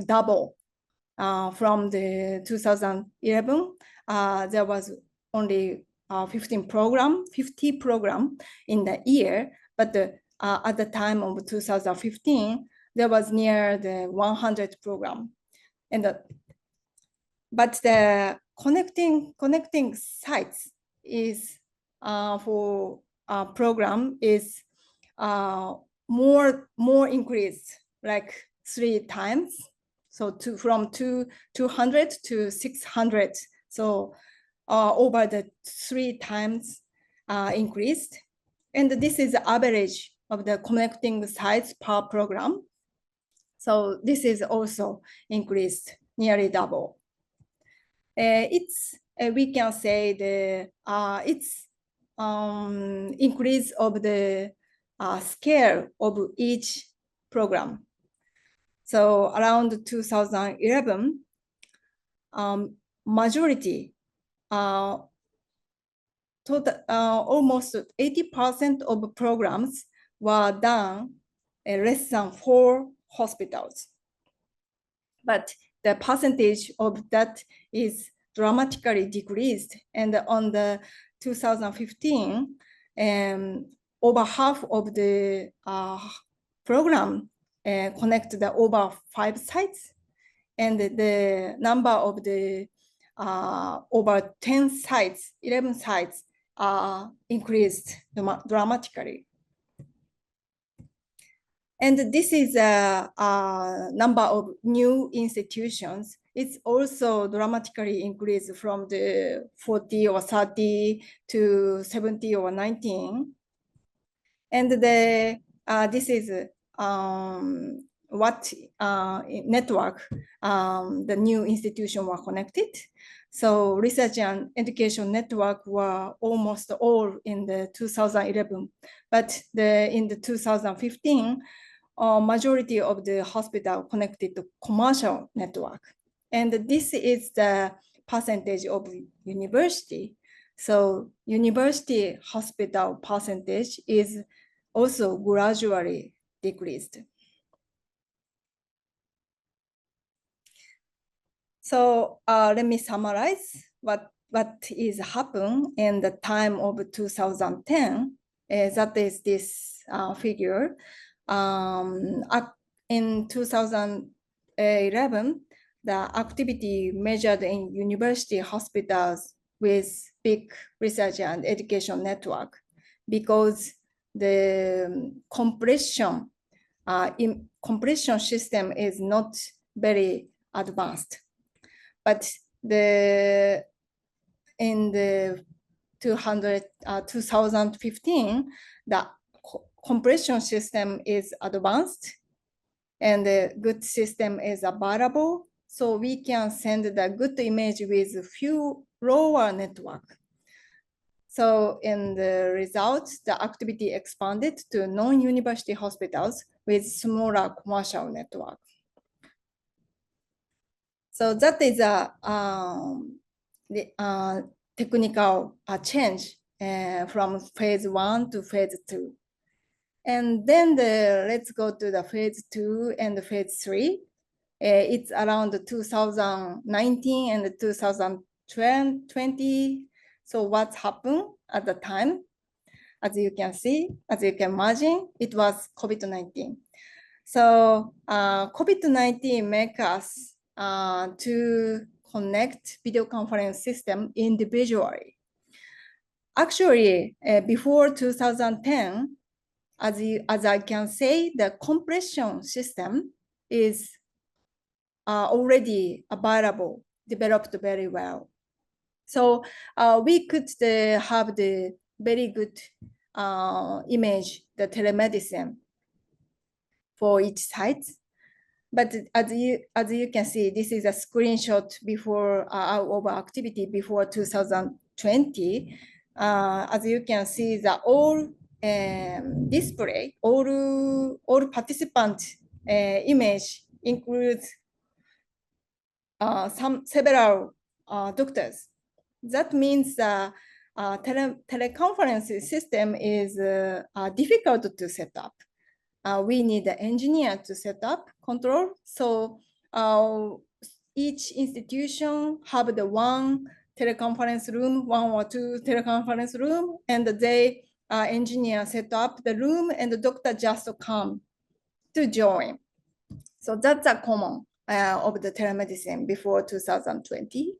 double. From the 2011, there was only 50 program in the year, but at the time of 2015, there was near the 100 program. And but the connecting sites is for program is more increased, like 3 times. So from 200 to 600. So over the 3 times increased. And this is the average of the connecting sites per program. So this is also increased nearly double. We can say it's increase of the scale of each program. So around 2011, majority, almost 80% of programs were done less than 4 hospitals. But the percentage of that is dramatically decreased. And on the 2015, over half of the program connect the over 5 sites, and the number of the over 10 sites, 11 sites increased dramatically. And this is a number of new institutions. It's also dramatically increased from the 40 or 30 to 70 or 19. And this is what network the new institution were connected. So research and education network were almost all in the 2011, but in the 2015, majority of the hospital connected to commercial network. And this is the percentage of university. So university hospital percentage is also gradually decreased. So let me summarize what what is happen in the time of 2010, that is this figure. In 2011, the activity measured in university hospitals with big research and education network, because the compression system is not very advanced. But in the 2015, the compression system is advanced and the good system is available. So we can send the good image with few lower network. So in the results, the activity expanded to non-university hospitals with smaller commercial network. So that is a technical change from phase 1 to phase 2. And then let's go to the phase 2 and phase 3. It's around 2019 and 2020. So what's happened at the time? As you can see, as you can imagine, it was COVID-19. So COVID-19 make us to connect video conference system individually. Actually, before 2010, as I can say, the compression system is already available, developed very well. So we could have the very good image, the telemedicine for each site. But as you can see, this is a screenshot before of activity before 2020. As you can see, the all display, all participant image includes several doctors. That means the teleconference system is difficult to set up. We need an engineer to set up control. So each institution have the one teleconference room, 1 or 2 teleconference room, and they engineer set up the room and the doctor just come to join. So that's a common of the telemedicine before 2020.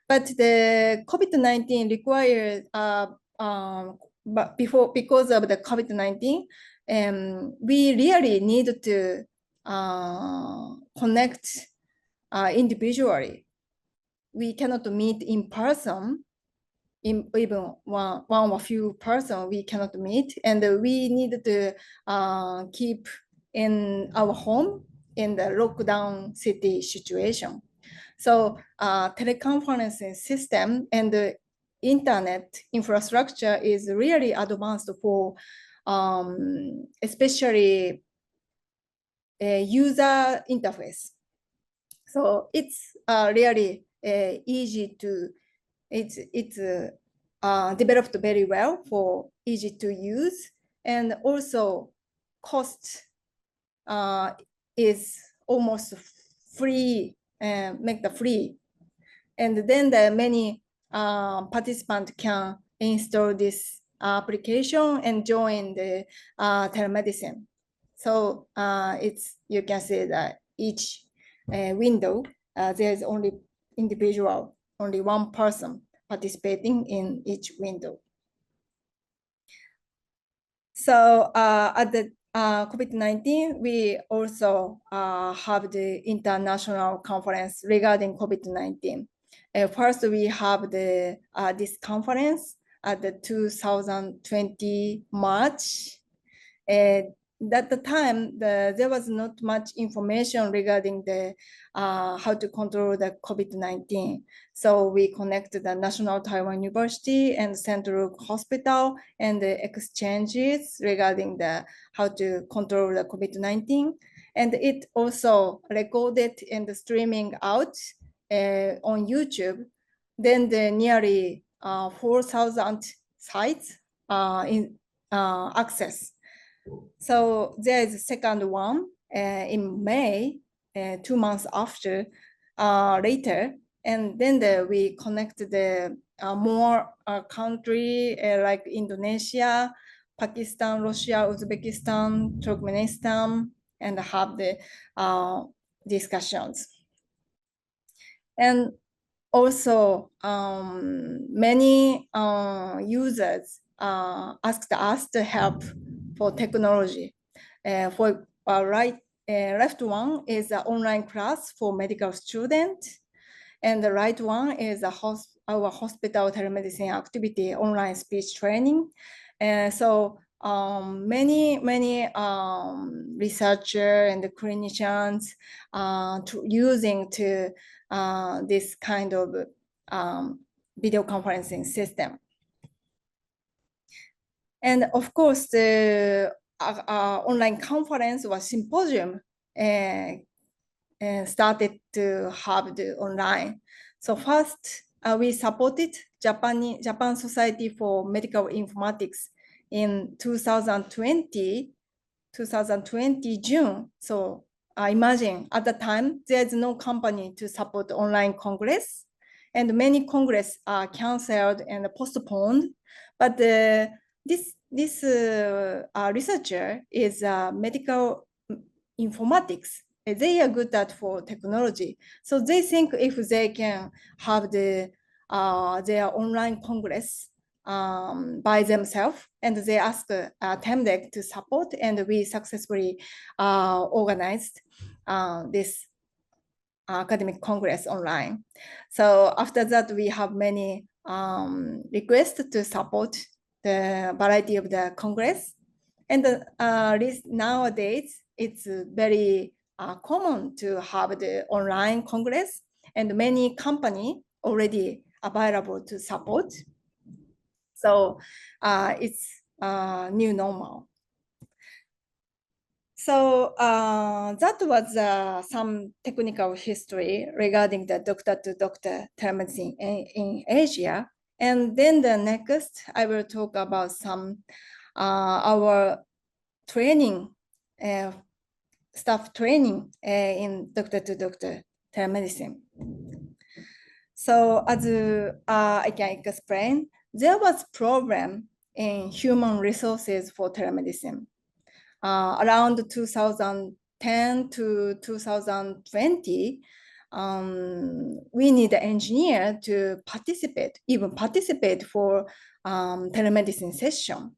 But the COVID-19 required, but because of the COVID-19, we really need to connect individually. We cannot meet in person, even one or few person we cannot meet, and we need to keep in our home in the lockdown city situation. So teleconferencing system and the internet infrastructure is really advanced for especially user interface. So it's really easy to, it's developed very well for easy to use, and also cost is almost free, make the free. And then the many participants can install this application and join the telemedicine. So it's, you can see that each window, there's only individual, only one person participating in each window. So at the COVID-19, we also have the international conference regarding COVID-19. First, we have the this conference at the 2020 March. At the time, there was not much information regarding the how to control the COVID-19. So we connected the National Taiwan University and Central Hospital and the exchanges regarding the how to control the COVID-19. And it also recorded and streaming out on YouTube. Then the nearly 4,000 sites in access. So there is a second one in May, 2 months after, later, And then we connect the more country like Indonesia, Pakistan, Russia, Uzbekistan, Turkmenistan, and have the discussions. And also, many users asked us to help for technology. For left one is an online class for medical students, and the right one is our hospital telemedicine activity, online speech training. And so many researchers and clinicians using this kind of video conferencing system. And of course, the online conference was symposium and started to have the online. So first, we supported Japan Society for Medical Informatics in 2020 June. So imagine at the time, there's no company to support online congress, and many congress are canceled and postponed. But this researcher is medical informatics. They are good at for technology. So they think if they can have their online congress by themselves, and they asked Temdec to support, and we successfully organized this academic congress online. So after that, we have many requests to support the variety of the congress. And nowadays, it's very common to have the online congress, and many companies already available to support. So it's new normal. So that was some technical history regarding the doctor-to-doctor telemedicine in Asia. And then the next, I will talk about some our training, staff training in doctor-to-doctor telemedicine. So as I can explain, there was problem in human resources for telemedicine. Around 2010 to 2020, we need an engineer to participate for telemedicine session.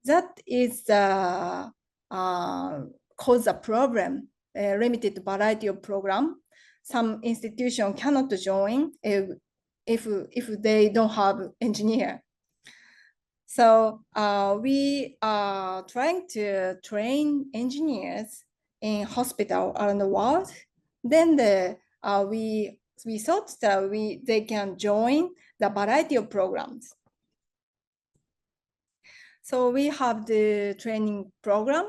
That is cause a problem, a limited variety of program. Some institution cannot join if they don't have engineer. So we are trying to train engineers in hospital around the world. Then we thought that they can join the variety of programs. So we have the training program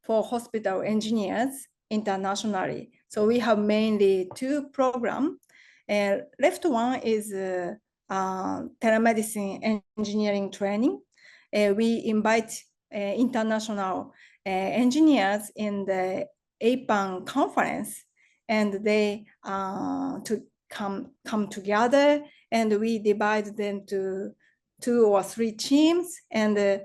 for hospital engineers internationally. So we have mainly two programs. Left one is telemedicine engineering training. We invite international engineers in the APAN conference, and they to come together, and we divide them to 2 or 3 teams, and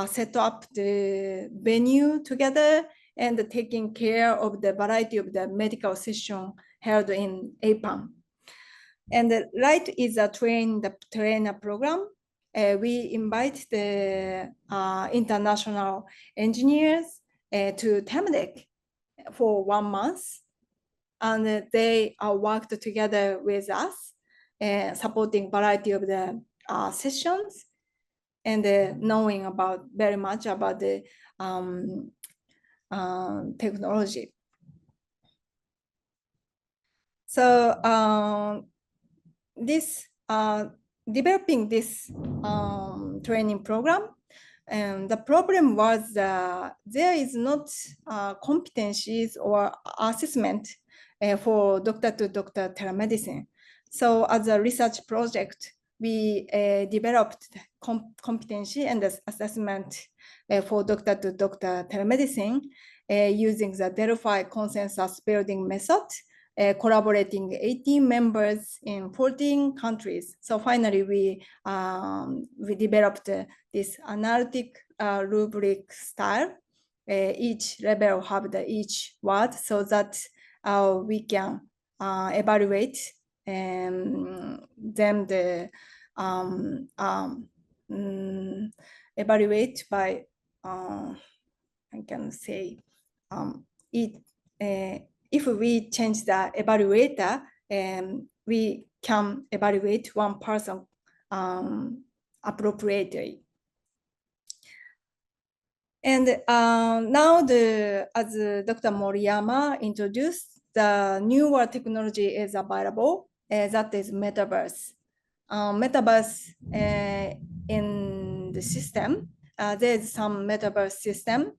set up the venue together, and taking care of the variety of the medical session held in APAN. And the right is a trainer program. We invite the international engineers to Temdec for 1 month, and they worked together with us, supporting variety of the sessions, and knowing very much about the technology. So developing this training program, and the problem was there is not competencies or assessment for doctor-to-doctor telemedicine. So as a research project, we developed competency and assessment for doctor-to-doctor telemedicine using the Delphi consensus building method collaborating 18 members in 14 countries. So finally, we developed this analytic rubric style. Each level have each word so that we can evaluate them evaluate by I can say if we change the evaluator, we can evaluate one person appropriately. And now, as Dr. Moriyama introduced, the newer technology is available, that is metaverse. Metaverse in the system, there's some metaverse system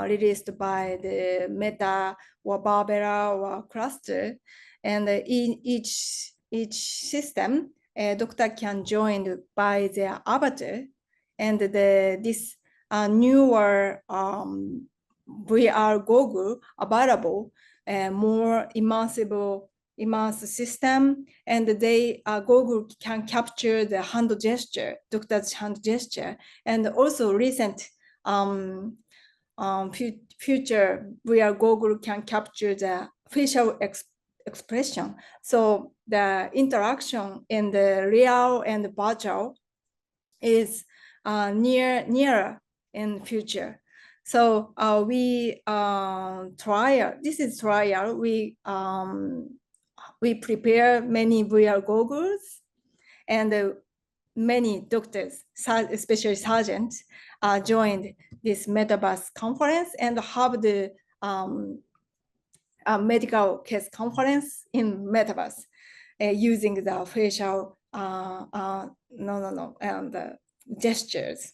released by the Meta or Barbera or Cluster, and in each system, a doctor can join by their avatar, and this newer VR goggle available, more immersive system, and they goggle can capture the hand gesture, doctor's hand gesture, and also recent future VR goggle can capture the facial expression. So the interaction in the real and virtual is nearer in future. So we trial. This is trial. We prepare many VR goggles, and many doctors, especially surgeons, joined this metaverse conference and have the medical case conference in metaverse using the facial and gestures.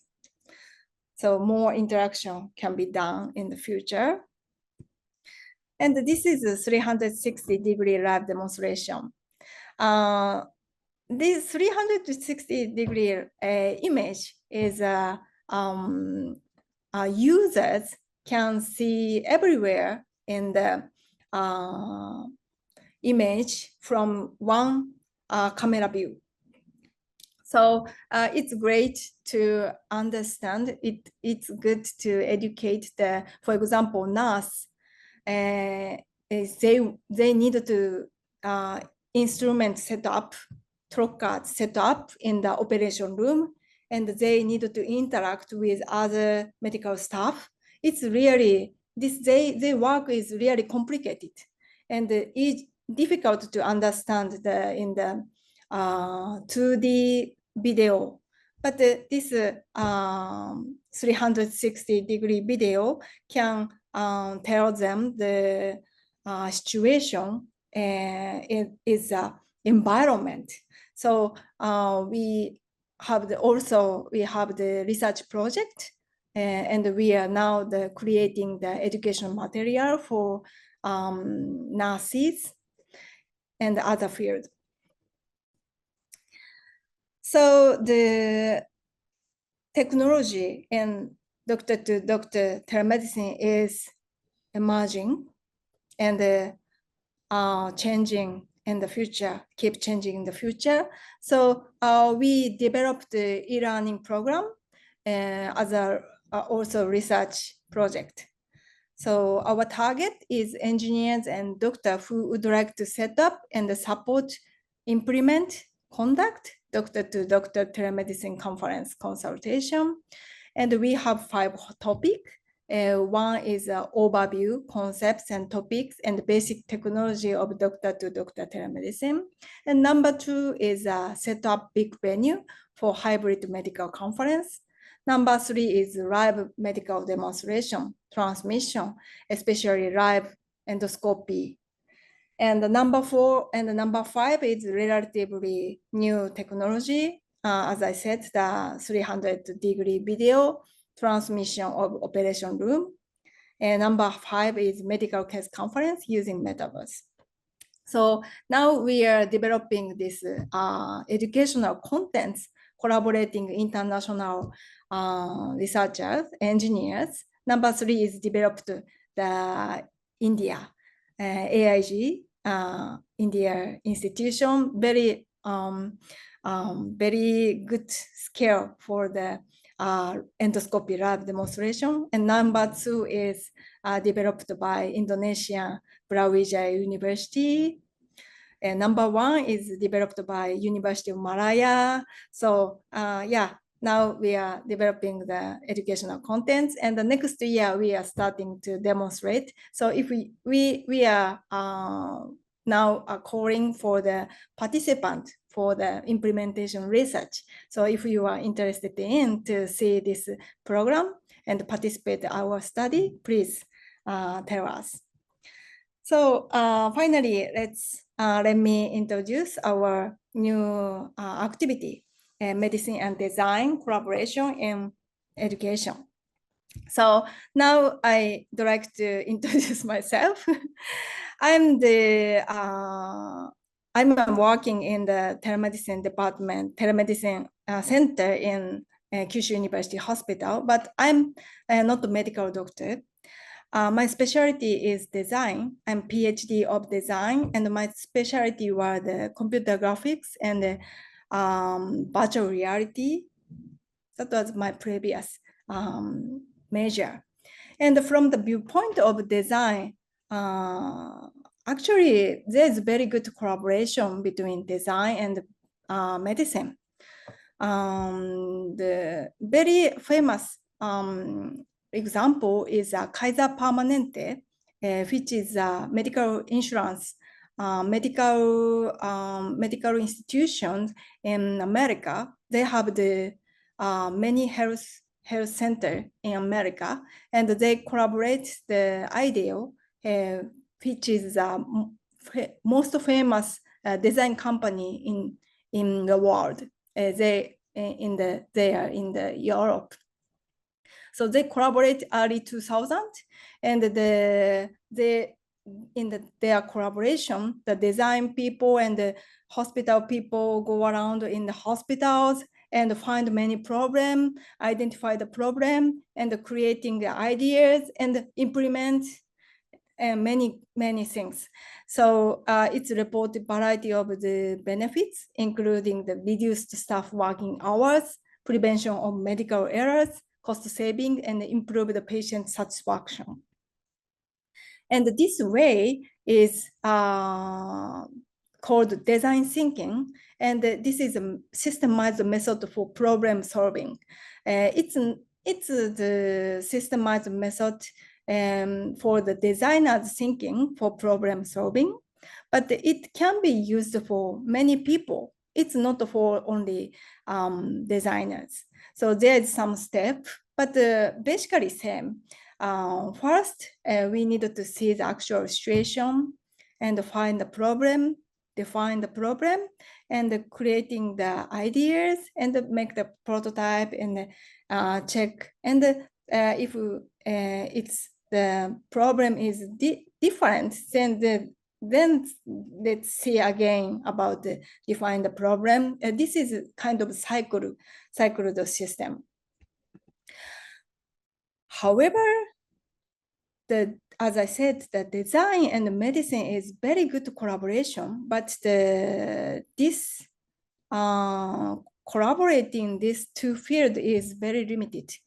So more interaction can be done in the future. And this is a 360-degree live demonstration. This 360-degree image is users can see everywhere in the image from one camera view. So it's great to understand it. It's good to educate the, for example, nurse. They need to instrument set up, trocar set up in the operation room, and they need to interact with other medical staff. It's really their work is really complicated, and it's difficult to understand in the 2D video. But this 360-degree video can tell them the situation is environment. So we have the research project, and we are now creating the educational material for nurses and other fields. So the technology in doctor-to-doctor telemedicine is emerging and changing in the future, keep changing in the future. So we developed the e-learning program as a also research project. So our target is engineers and doctors who would like to set up and support, implement, conduct doctor-to-doctor telemedicine conference consultation. And we have 5 topics. One is overview, concepts and topics and basic technology of doctor-to-doctor telemedicine. And number 2 is set up big venue for hybrid medical conference. Number 3 is live medical demonstration, transmission, especially live endoscopy. And the number 4 and the number 5 is relatively new technology. As I said, the 300-degree video transmission of operation room. And number 5 is medical case conference using metaverse. So now we are developing this educational contents, collaborating international researchers, engineers. Number 3 is developed the India. AIG in their institution, very good scale for the endoscopy lab demonstration. And number 2 is developed by Indonesian Brawijaya University. And number 1 is developed by University of Malaya. So yeah, now we are developing the educational contents, and the next year we are starting to demonstrate. So if we are now calling for the participant for the implementation research. So if you are interested in to see this program and participate in our study, please tell us. So finally, let me introduce our new activity, medicine and design collaboration in education. So now I'd like to introduce myself. I'm working in the telemedicine department, telemedicine center in Kyushu University Hospital, but I'm not a medical doctor. My specialty is design. I'm PhD of design, and my specialty were the computer graphics and virtual reality. That was my previous major. And from the viewpoint of design, actually, there's very good collaboration between design and medicine. The very famous example is Kaiser Permanente, which is a medical insurance, medical institutions in America. They have the many health center in America, and they collaborate the IDEO, which is most famous design company in the world. They are in the Europe. So they collaborate early 2000, and their collaboration, the design people and the hospital people go around in the hospitals and find many problems, identify the problem, and creating the ideas and implement many things. So it's reported variety of the benefits, including the reduced staff working hours, prevention of medical errors, cost saving, and improve the patient satisfaction. And this way is called design thinking. And this is a systemized method for problem solving. It's the systemized method for the designer's thinking for problem solving, but it can be used for many people. It's not for only designers. So there's some step, but basically same. First, we need to see the actual situation and find the problem, define the problem, and creating the ideas and make the prototype and check. And if it's the problem is different, then let's see again about define the problem. This is a kind of cycled system. However, as I said, the design and the medicine is very good collaboration, but this collaborating these two fields is very limited.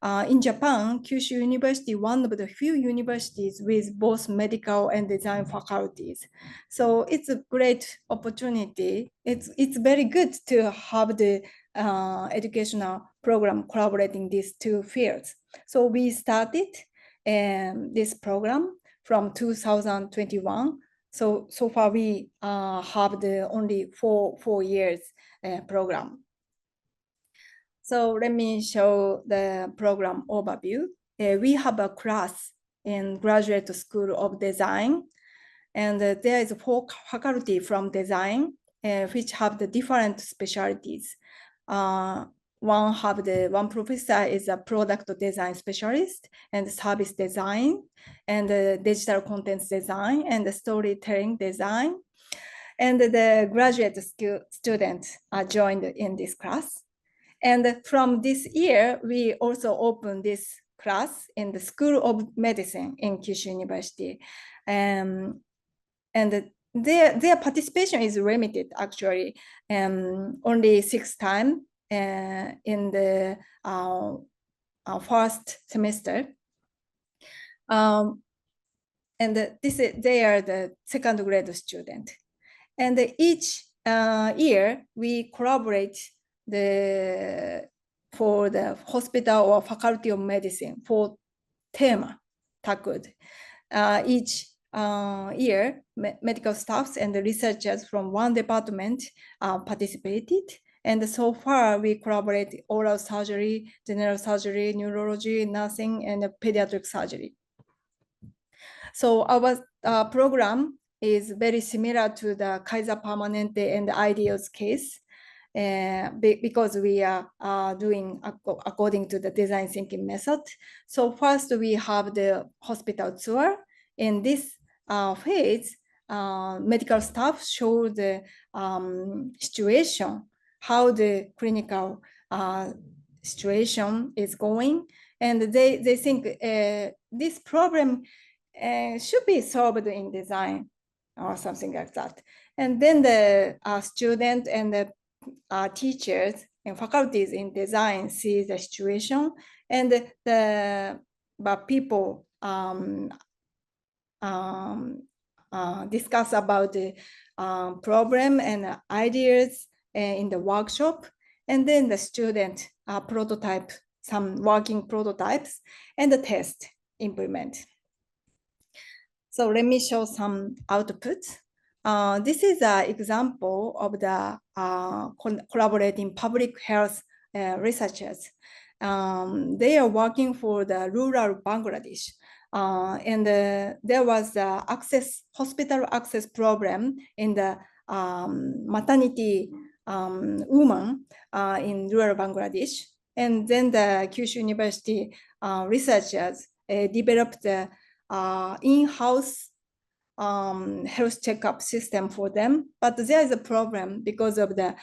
In Japan, Kyushu University, one of the few universities with both medical and design faculties. So it's a great opportunity. It's very good to have the educational program collaborating these two fields. So we started this program from 2021. So far we have the only four years program. So let me show the program overview. We have a class in Graduate School of Design, and there is 4 faculty from design, which have the different specialties. One professor is a product design specialist and service design and digital contents design and storytelling design. And the graduate students are joined in this class. And from this year, we also opened this class in the School of Medicine in Kyushu University. And their participation is limited, actually, only 6 times in the first semester. And they are the second grade student. And each year we collaborate for the hospital or faculty of medicine for theme tackled. Each year, medical staffs and the researchers from one department participated. And so far, we collaborate oral surgery, general surgery, neurology, nursing, and pediatric surgery. So our program is very similar to the Kaiser Permanente and the IDEO's case, because we are doing according to the design thinking method. So first we have the hospital tour. In this phase, medical staff show the situation, how the clinical situation is going. And they think this problem should be solved in design or something like that. And then the student and the teachers and faculties in design see the situation, and people discuss about the problem and ideas in the workshop, and then the student prototype some working prototypes and the test implement. So let me show some outputs. This is an example of the collaborating public health researchers. They are working for the rural Bangladesh. And there was the hospital access problem in the maternity woman in rural Bangladesh. And then the Kyushu University researchers developed the in-house health checkup system for them, but there is a problem because of the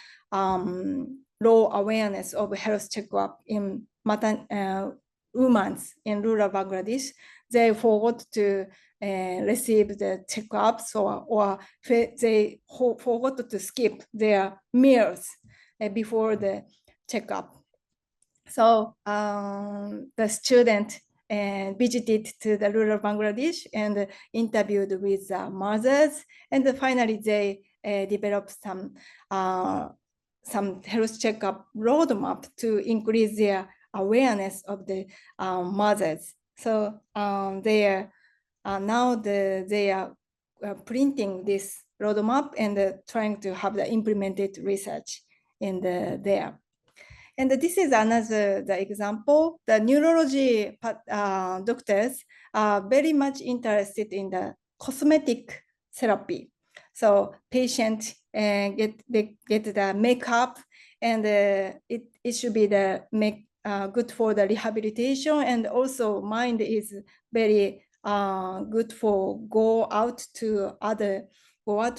low awareness of health checkup in women in rural Bangladesh. They forgot to receive the checkups, or they forgot to skip their meals before the checkup. So the student visited to the rural Bangladesh and interviewed with mothers, and finally they developed some health checkup roadmap to increase their awareness of the mothers. So they are now they are printing this roadmap and trying to have the implemented research in there. And this is another example. The neurology doctors are very much interested in the cosmetic therapy. So patients get the makeup, and it should be the good for the rehabilitation, and also mind is very good for go out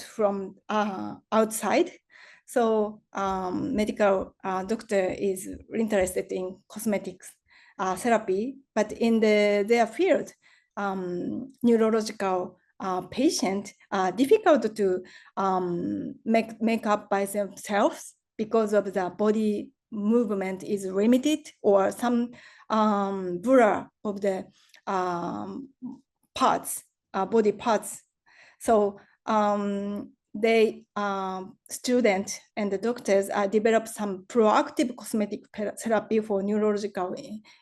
from outside. So medical doctor is interested in cosmetics therapy, but in their field, neurological patient difficult to make up by themselves because of the body movement is limited, or some blur of the parts, body parts. So they students and the doctors develop some proactive cosmetic therapy for neurological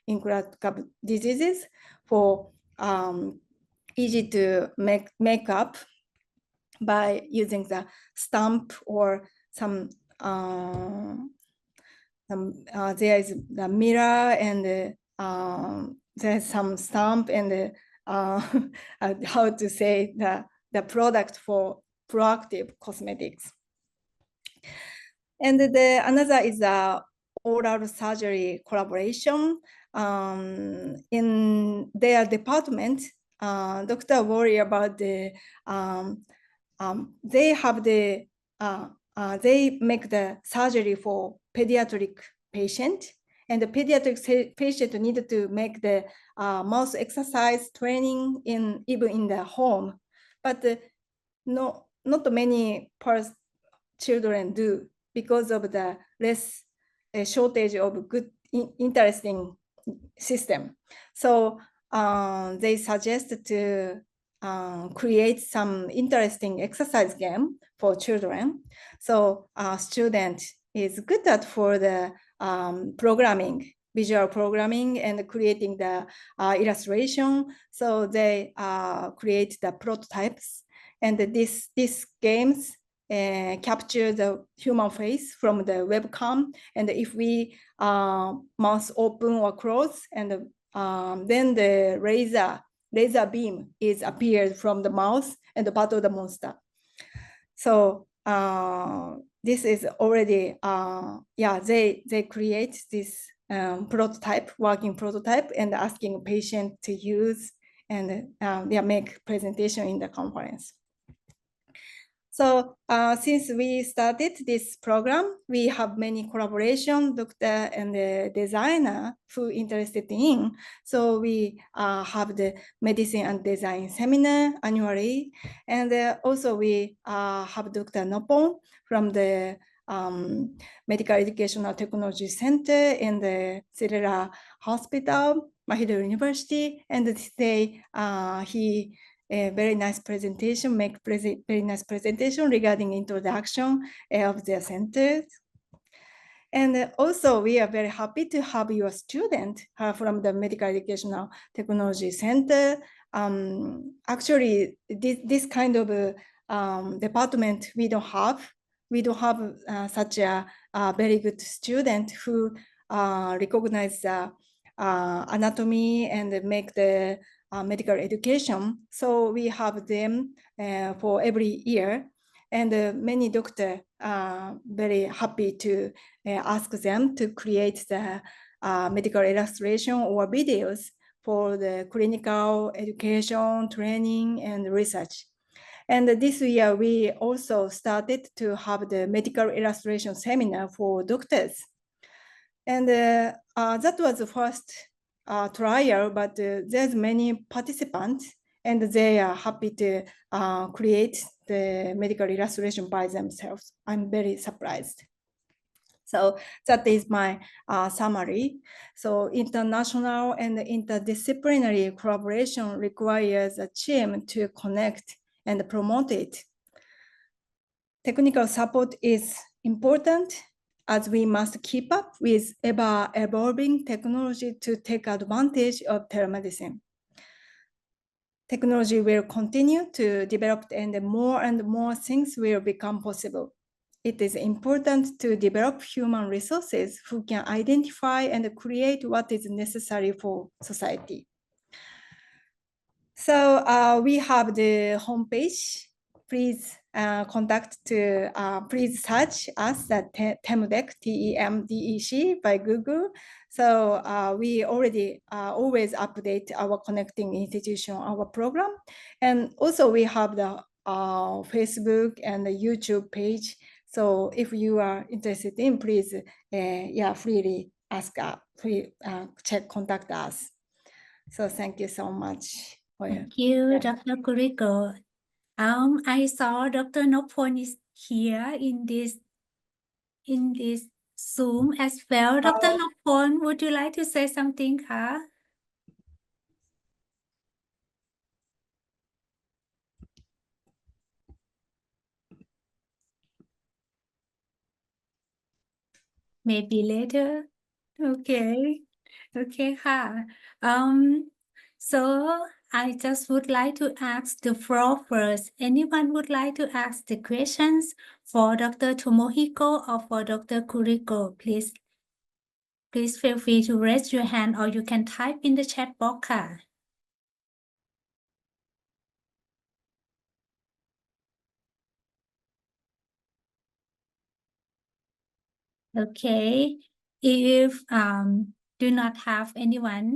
incurable diseases, for easy to make up by using the stamp or some there is the mirror, and there's some stamp, and how to say the product for proactive cosmetics. And another is oral surgery collaboration. In their department, doctor worry about the they have the they make the surgery for pediatric patient, and the pediatric patient needed to make the mouse exercise training even in the home, but not many children do because of the less shortage of good, interesting system. So they suggest to create some interesting exercise game for children. So student is good at for the programming, visual programming and creating the illustration. So they create the prototypes, and these games capture the human face from the webcam. And if we mouth open or close, and then the laser beam is appeared from the mouth and the battle the monster. So this is already, they create this working prototype and asking patient to use, and they make presentation in the conference. So since we started this program, we have many collaboration, doctor and the designer who interested in. So we have the medicine and design seminar annually. And also we have Dr. Nopon from the Medical Educational Technology Center in the Siriraj Hospital, Mahidol University. And today he a very nice presentation, very nice presentation regarding introduction of their centers. And also we are very happy to have your student from the Medical Educational Technology Center. Actually, this kind of department we don't have. We don't have such a very good student who recognize anatomy and make the medical education. So we have them for every year, and many doctors are very happy to ask them to create the medical illustration or videos for the clinical education, training, and research. And this year, we also started to have the medical illustration seminar for doctors. And that was the first trial, but there's many participants, and they are happy to create the medical illustration by themselves. I'm very surprised. So that is my summary. So international and interdisciplinary collaboration requires a team to connect and promote it. Technical support is important, as we must keep up with ever-evolving technology to take advantage of telemedicine. Technology will continue to develop, and more things will become possible. It is important to develop human resources who can identify and create what is necessary for society. So we have the homepage. Please please search us at TEMDEC, TEMDEC by Google. So we already always update our connecting institution, our program. And also we have the Facebook and the YouTube page. So if you are interested in, please, freely contact us. So thank you so much. Thank you, Dr. Kuriko. I saw Dr. Nopon is here in this Zoom as well. Dr. Nopon, would you like to say something,คะ? Maybe later. Okay. Okay,ค่ะ. So I just would like to ask the floor first. Anyone would like to ask the questions for Dr. Tomohiko or for Dr. Kuriko? Please feel free to raise your hand, or you can type in the chat box,ค่ะ. Okay. If do not have anyone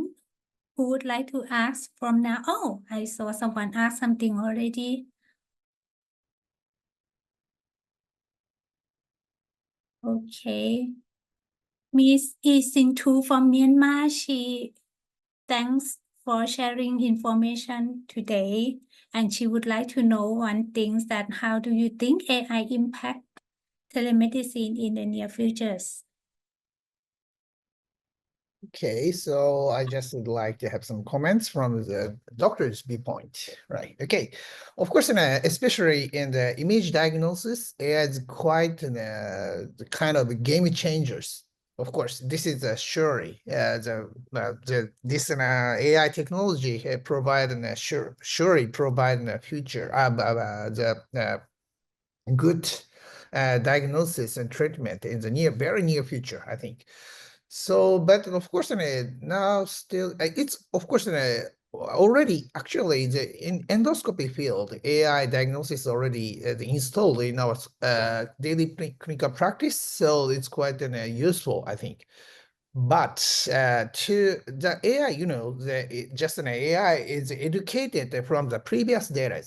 who would like to ask from now. Oh, I saw someone ask something already. Okay. Miss Isintu from Myanmar, she thanks for sharing information today. And she would like to know one thing, that how do you think AI impact telemedicine in the near futures? Okay, so I just would like to have some comments from the doctor's viewpoint, right? Okay, of course, especially in the image diagnosis, AI is quite the kind of game changers. Of course, this is surely this AI technology surely provide a future good diagnosis and treatment in the very near future, I think. So, but of course, now still, it's of course already actually in endoscopy field, AI diagnosis already installed in our daily clinical practice. So it's quite useful, I think. But to the AI, just an AI is educated from the previous data,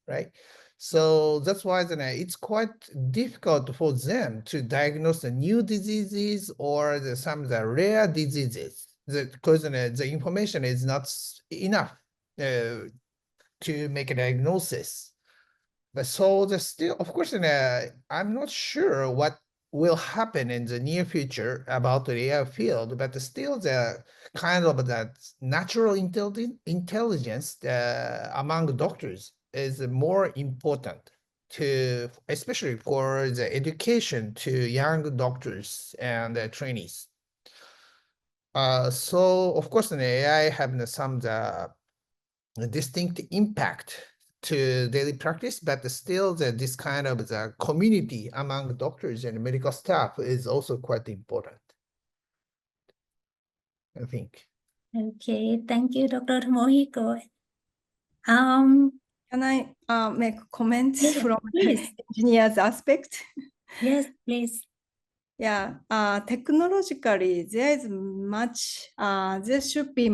right? So that's why it's quite difficult for them to diagnose the new diseases or some of the rare diseases because the information is not enough to make a diagnosis. But so still, of course, I'm not sure what will happen in the near future about the AI field, but still the kind of that natural intelligence among doctors is more important especially for the education to young doctors and trainees. So of course, AI having some distinct impact to daily practice, but still this kind of the community among doctors and medical staff is also quite important, I think. Okay, thank you, Dr. Tomohiko. Can I make comments Yes, from please. engineer's aspect? Yes, please. Yeah, technologically, there should be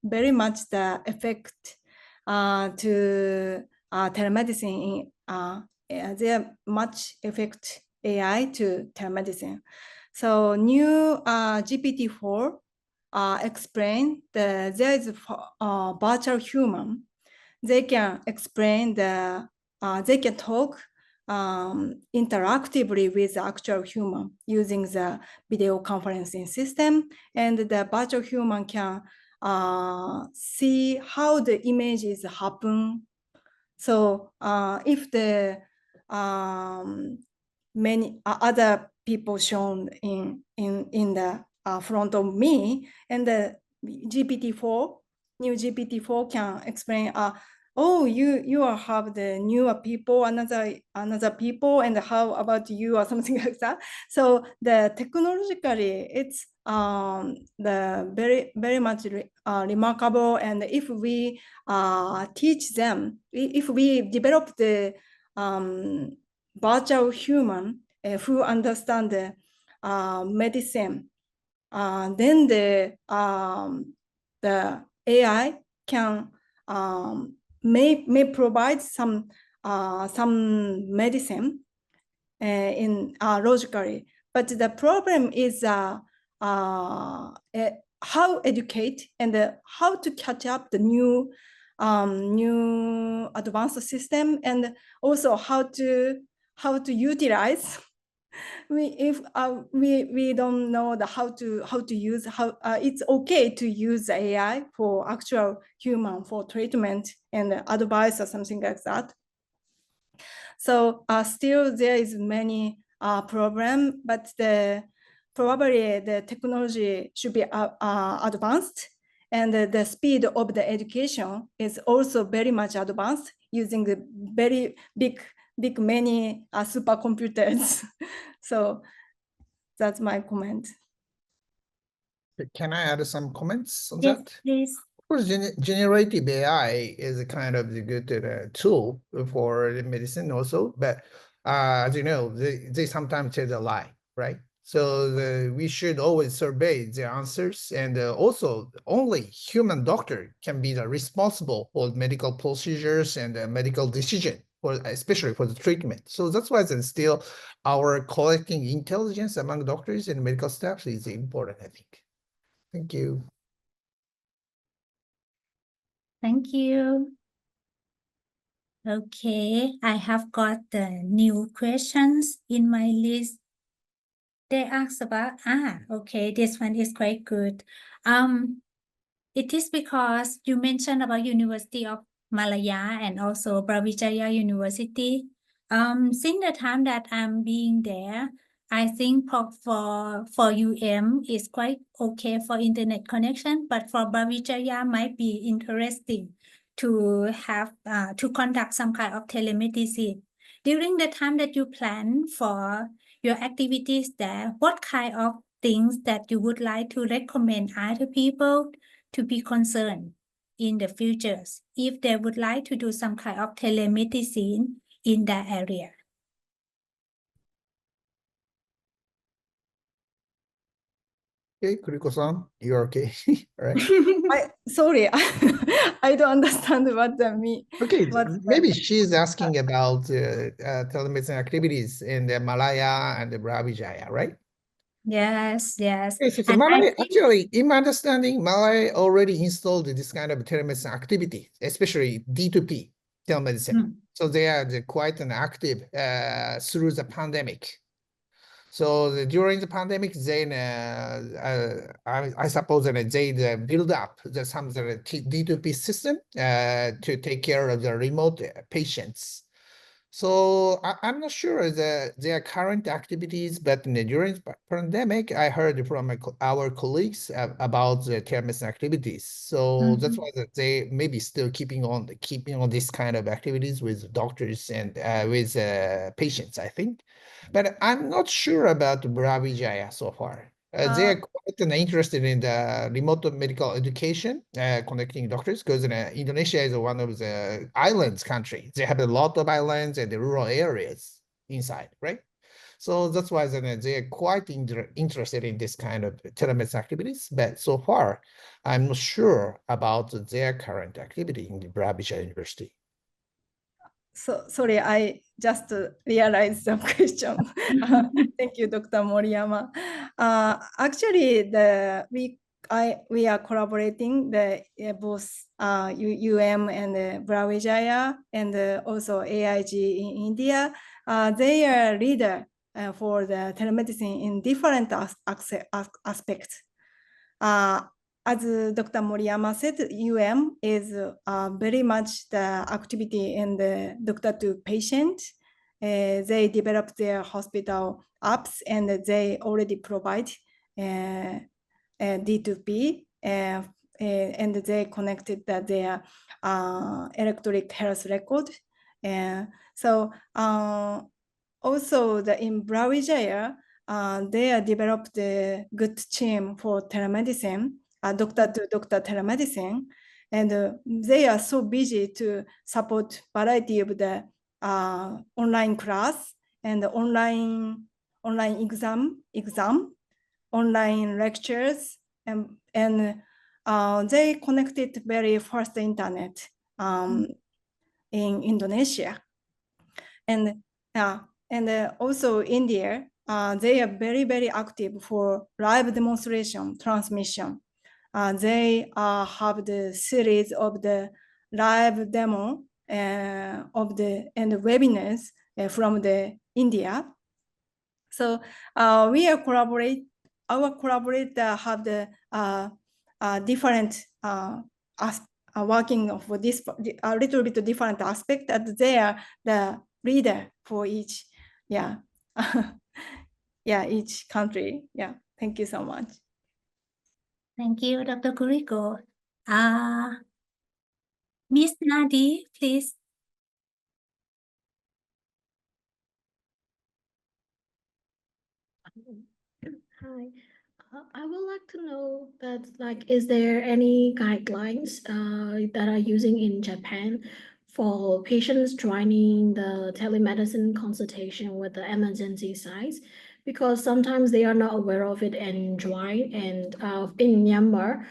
very much the effect to telemedicine. There much effect AI to telemedicine. So new GPT-4 explain there is a virtual human. They can explain they can talk interactively with the actual human using the video conferencing system, and the virtual human can see how the images happen. So if the many other people shown in the front of me, and the new GPT-4 can explain, oh, you have the newer people, another people, and how about you, or something like that. So the technologically, it's the very much remarkable. And if we teach them, if we develop the virtual human who understand the medicine, then the AI can may provide some medicine in logically, but the problem is how educate and how to catch up the new advanced system, and also how to utilize. We don't know how to use it's okay to use AI for actual human for treatment and advice or something like that. So still there is many problem, but probably the technology should be advanced, and the speed of the education is also very much advanced using the very big many supercomputers. So that's my comment. Can I add some comments on Yes, that? please. Of course, generative AI is a kind of the good tool for the medicine also, but as you know, they sometimes tell a lie, right? So we should always survey the answers, and also only human doctor can be the responsible for medical procedures and medical decision, especially for the treatment. So that's why then still our collecting intelligence among doctors and medical staff is important, I think. Thank you. Thank you. Okay, I have got the new questions in my list. They ask about, okay, this one is quite good. It is because you mentioned about University of Malaya and also Brawijaya University. Since the time that I'm being there, I think for UM is quite okay for internet connection, but for Brawijaya might be interesting to have to conduct some kind of telemedicine. During the time that you plan for your activities there, what kind of things that you would like to recommend other people to be concerned in the futures if they would like to do some kind of telemedicine in that area? Okay, Kuriko-san, you're okay, right? Sorry, I don't understand what that mean. Okay, What's maybe she's asking about telemedicine activities in the Malaya and the Brawijaya, right? Yes, yes. Yes, it's And I Malaya. think, Actually, in my understanding, Malaya already installed this kind of telemedicine activity, especially D2P telemedicine. So they are quite an active through the pandemic. So during the pandemic, then I suppose that they build up some D2P system to take care of the remote patients. So I'm not sure their current activities, but during the pandemic, I heard from our colleagues about the telemedicine activities. So that's why they maybe still keeping on this kind of activities with doctors and with patients, I think. But I'm not sure about Brawijaya so far. They are quite interested in the remote medical education, connecting doctors, because Indonesia is one of the islands country. They have a lot of islands and the rural areas inside, right? So that's why they are quite interested in this kind of telemedicine activities. But so far, I'm not sure about their current activity in the Brawijaya University. So sorry, I just realized the question. Thank you, Dr. Moriyama. Actually, we are collaborating both UM and Brawijaya and also AIG in India. They are leader for the telemedicine in different aspects. As Dr. Moriyama said, UM is very much the activity in the doctor to patient. They developed their hospital apps and they already provide D2P and they connected their electronic health record. So also in Brawijaya, they developed a good team for telemedicine, doctor-to-doctor telemedicine, and they are so busy to support variety of the online class and online exam, online lectures, and they connected very fast internet in Indonesia, and also India. They are very active for live demonstration transmission. They have the series of the live demo of the webinars from the India. So we are our collaborator have the different working for this a little bit different aspect that they are the leader for each each country. Thank you so much. Thank you, Dr. Kuriko. Miss Nadi, please. Hi. I would like to know that, is there any guidelines that are using in Japan for patients joining the telemedicine consultation with the emergency sites? Because sometimes they are not aware of it and join. And in Myanmar,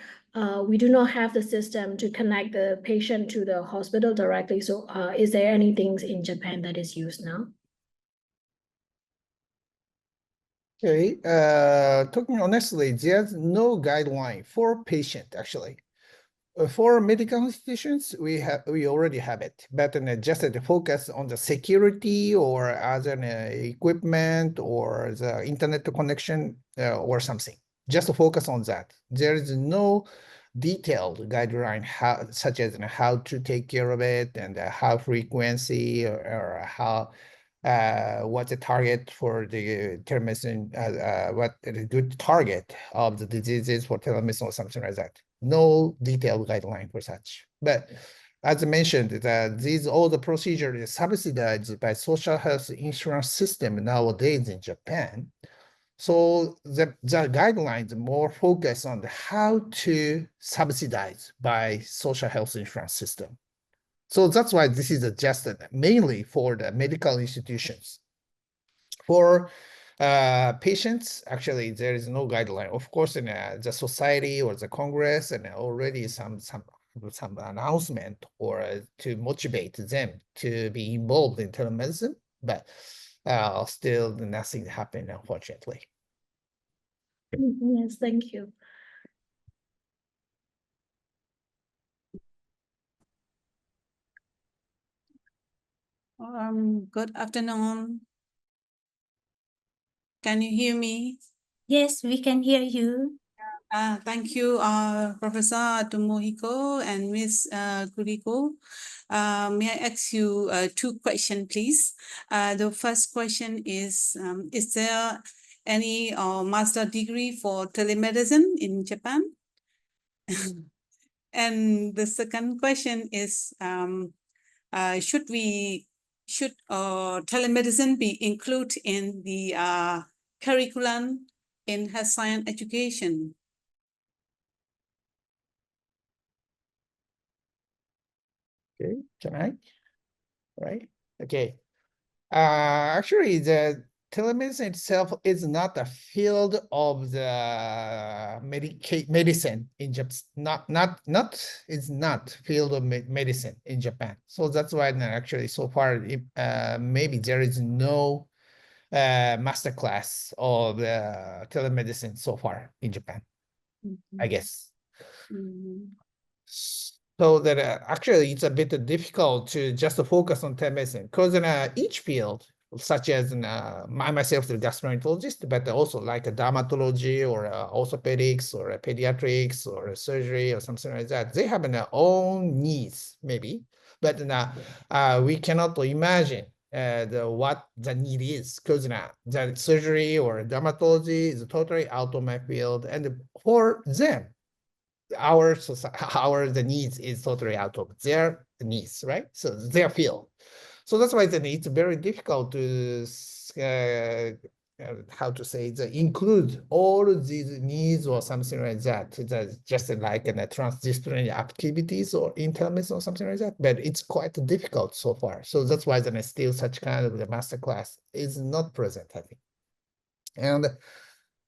we do not have the system to connect the patient to the hospital directly. So is there anything in Japan that is used now? Okay, talking honestly, there's no guideline for patient actually. For medical institutions, we already have it, but just to focus on the security or other equipment or the internet connection or something. Just to focus on that. There is no detailed guideline such as how to take care of it and how frequency or how what's the target for the telemedicine, what a good target of the diseases for telemedicine or something like that. No detailed guideline for such. But as I mentioned, these all the procedures are subsidized by social health insurance system nowadays in Japan. So the guidelines more focus on how to subsidize by social health insurance system. So that's why this is adjusted mainly for the medical institutions. For patients, actually, there is no guideline. Of course, in the society or the Congress, and already some announcement or to motivate them to be involved in telemedicine, but still nothing happened, unfortunately. Yes, thank you. Good afternoon. Can you hear me? Yes, we can hear you. Thank you, Professor Tomohiko and Ms. Kuriko. May I ask you two questions, please? The first question is there any master degree for telemedicine in Japan? And the second question is, should telemedicine be included in the curriculum in health science education? Okay, can I? Right. Okay. Actually, the telemedicine itself is not a field of the medicine in Japan. It's not field of medicine in Japan. So that's why actually so far maybe there is no master class of telemedicine so far in Japan, I guess. So that actually it's a bit difficult to just focus on telemedicine because in each field, such as I myself, the gastroenterologist, but also like a dermatology or orthopedics or pediatrics or surgery or something like that, they have their own needs maybe, but we cannot imagine what the need is because the surgery or dermatology is totally out of my field, and for them, the needs is totally out of their needs, right? So their field. So that's why it's very difficult to how to say include all of these needs or something like that. That's just like in a transdisciplinary activities or intermits or something like that. But it's quite difficult so far. So that's why then still such kind of the master class is not present, I think. And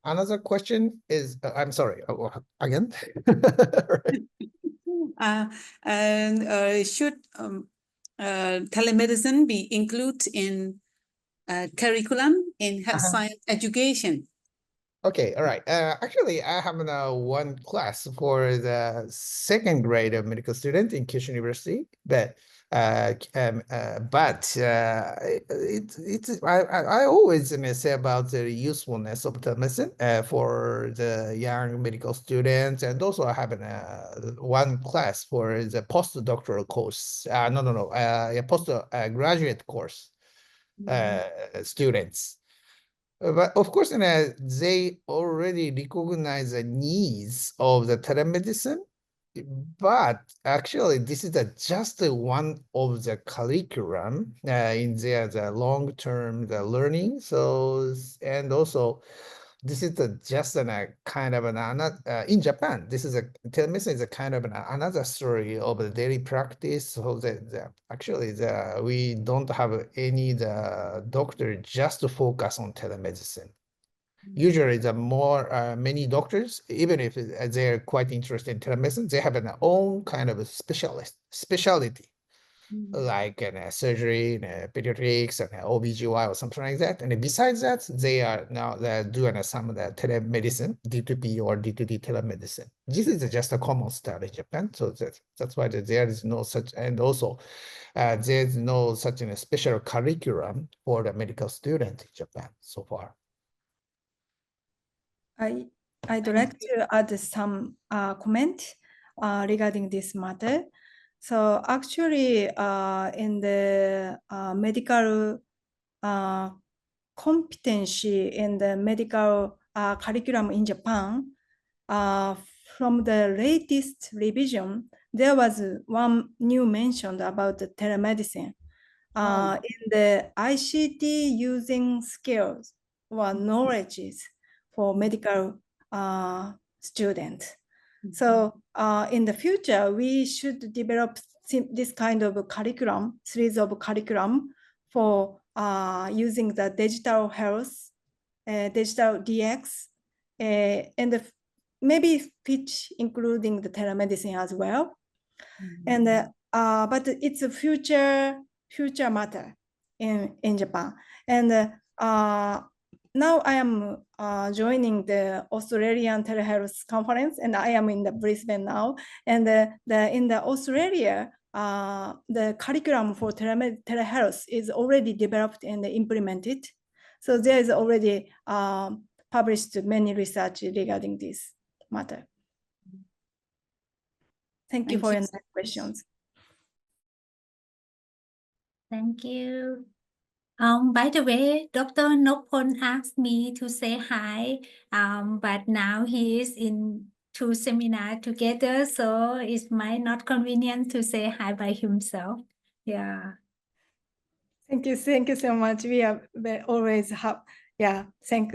another question is, I'm sorry, again. Should telemedicine be included in curriculum in health science education? Okay, all right. Actually, I have one class for the second grade of medical student in Kyushu University, but I always say about the usefulness of telemedicine for the young medical students, and also I have one class for the postdoctoral course. A postgraduate course students. But of course, they already recognize the needs of the telemedicine. But actually, this is just one of the curriculum in the long-term learning. So, and also, this is just a kind of another in Japan. This is telemedicine is a kind of another story of the daily practice. So actually we don't have any doctor just to focus on telemedicine. Usually, the more many doctors, even if they're quite interested in telemedicine, they have their own kind of a specialty. like surgery, pediatrics, and OBGY or something like that. And besides that, they are now doing some of the telemedicine, D2P or D2D telemedicine. This is just a common style in Japan. So that's why there is no such, and also there's no such a special curriculum for the medical student in Japan so far. I'd like to add some comment regarding this matter. So actually, in the medical competency in the medical curriculum in Japan, from the latest revision, there was one new mention about the telemedicine. In the ICT using skills or knowledges for medical students. So in the future, we should develop this kind of curriculum, series of curriculum for using the digital health, digital DX, and maybe pitch including the telemedicine as well. And but it's a future matter in Japan. And now I am joining the Australian telehealth conference, and I am in the Brisbane now. And in the Australia, the curriculum for telehealth is already developed and implemented. So there is already published many research regarding this matter. Thank you for your questions. Thank you. By the way, Dr. Nopon asked me to say hi, but now he is in two seminars together, so it might not convenient to say hi by himself. Yeah. Thank you so much. We always have, thank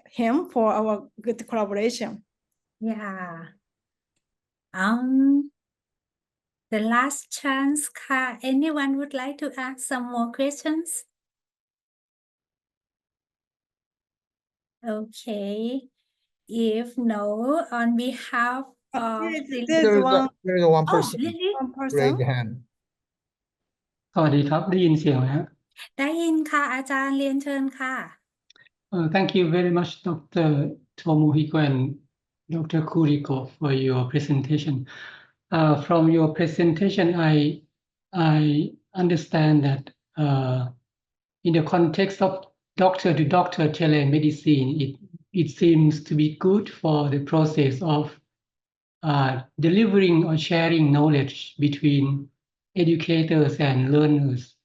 him for our good collaboration. Yeah. The last chance, anyone would like to ask some more questions? Okay. If no, on behalf of There's one person really? raise the hand. สวัสดีครับได้ยินเสียงไหมฮะ ได้ยินค่ะอาจารย์เรียนเชิญค่ะ Thank you very much, Dr. Tomohiko and Dr. Kuriko, for your presentation. From your presentation, I understand that in the context of doctor-to-doctor telemedicine, it seems to be good for the process of delivering or sharing knowledge between educators and learners.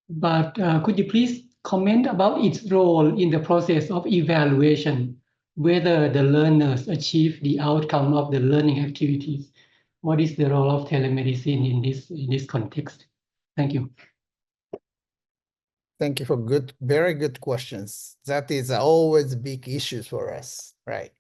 But could you please comment about its role in the process of evaluation, whether the learners achieve the outcome of the learning activities? What is the role of telemedicine in this context? Thank you. Thank you for very good questions. That is always big issues for us, right?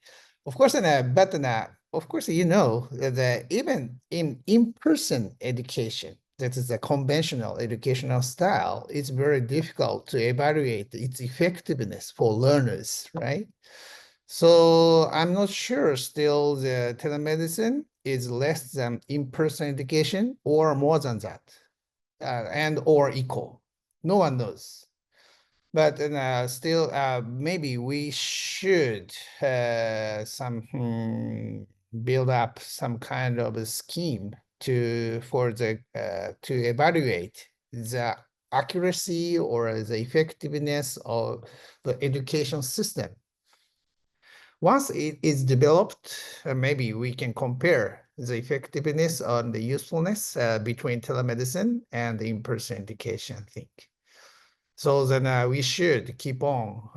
Of course, of course, you know that even in in-person education, that is a conventional educational style, it's very difficult to evaluate its effectiveness for learners, right? So I'm not sure still the telemedicine is less than in-person education or more than that, and or equal. No one knows. But still, maybe we should build up some kind of a scheme to evaluate the accuracy or the effectiveness of the education system. Once it is developed, maybe we can compare the effectiveness and the usefulness between telemedicine and the in-person education, I think. So then we should keep on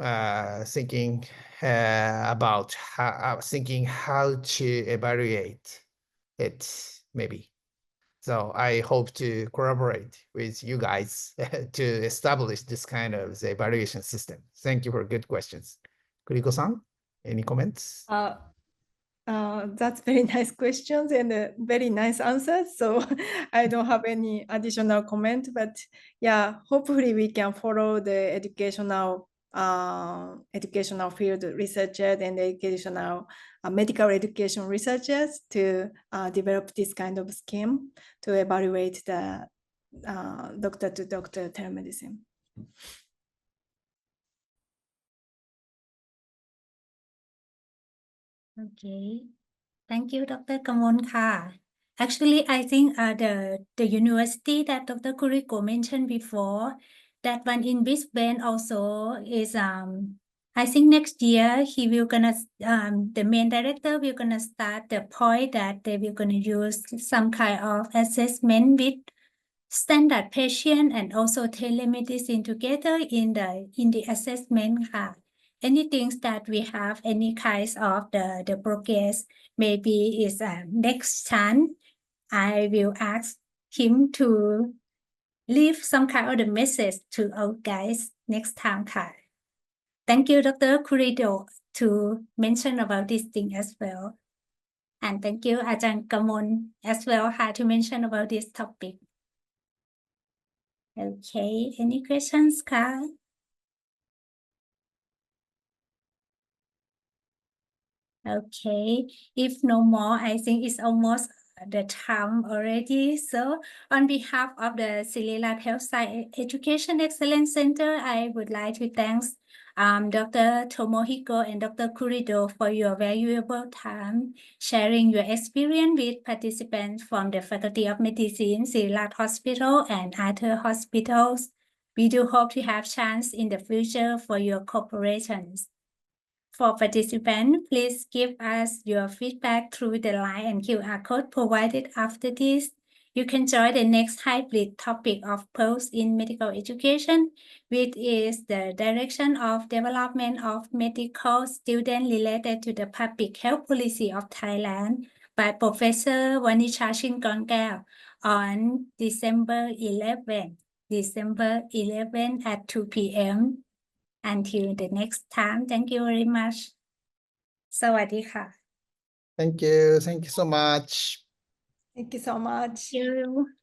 thinking about how to evaluate it, maybe. So I hope to collaborate with you guys to establish this kind of the evaluation system. Thank you for good questions. Kuriko-san, any comments? That's very nice questions and very nice answers. So I don't have any additional comment, but yeah, hopefully we can follow the educational field researchers and educational medical education researchers to develop this kind of scheme to evaluate the doctor-to-doctor telemedicine. Okay. Thank you, Dr. Kamon Ka. Actually, I think the university that Dr. Kuriko mentioned before, that one in Brisbane also is I think next year he will gonna the main director will gonna start the point that they will gonna use some kind of assessment with standard patient and also telemedicine together in the assessment. Anything that we have any kinds of the progress, maybe is next time I will ask him to leave some kind of the message to our guys next time. Thank you, Dr. Kudo, to mention about this thing as well. And thank you, Ajahn Kamon, as well, to mention about this topic. Okay, any questions, Ka? Okay, if no more, I think it's almost the time already. So on behalf of the Siriraj Health Science Education Excellence Center, I would like to thank Dr. Tomohiko and Dr. Kudo for your valuable time sharing your experience with participants from the Faculty of Medicine, Siriraj Hospital and other hospitals. We do hope to have chance in the future for your cooperations. For participants, please give us your feedback through the line and QR code provided after this. You can join the next hybrid topic of post in medical education, which is the direction of development of medical students related to the public health policy of Thailand by Professor Wanisha Chinkongkeo on December 11 at 2 p.m. Until the next time, thank you very much. สวัสดีค่ะ Thank you so much. Thank you so much. Thank you.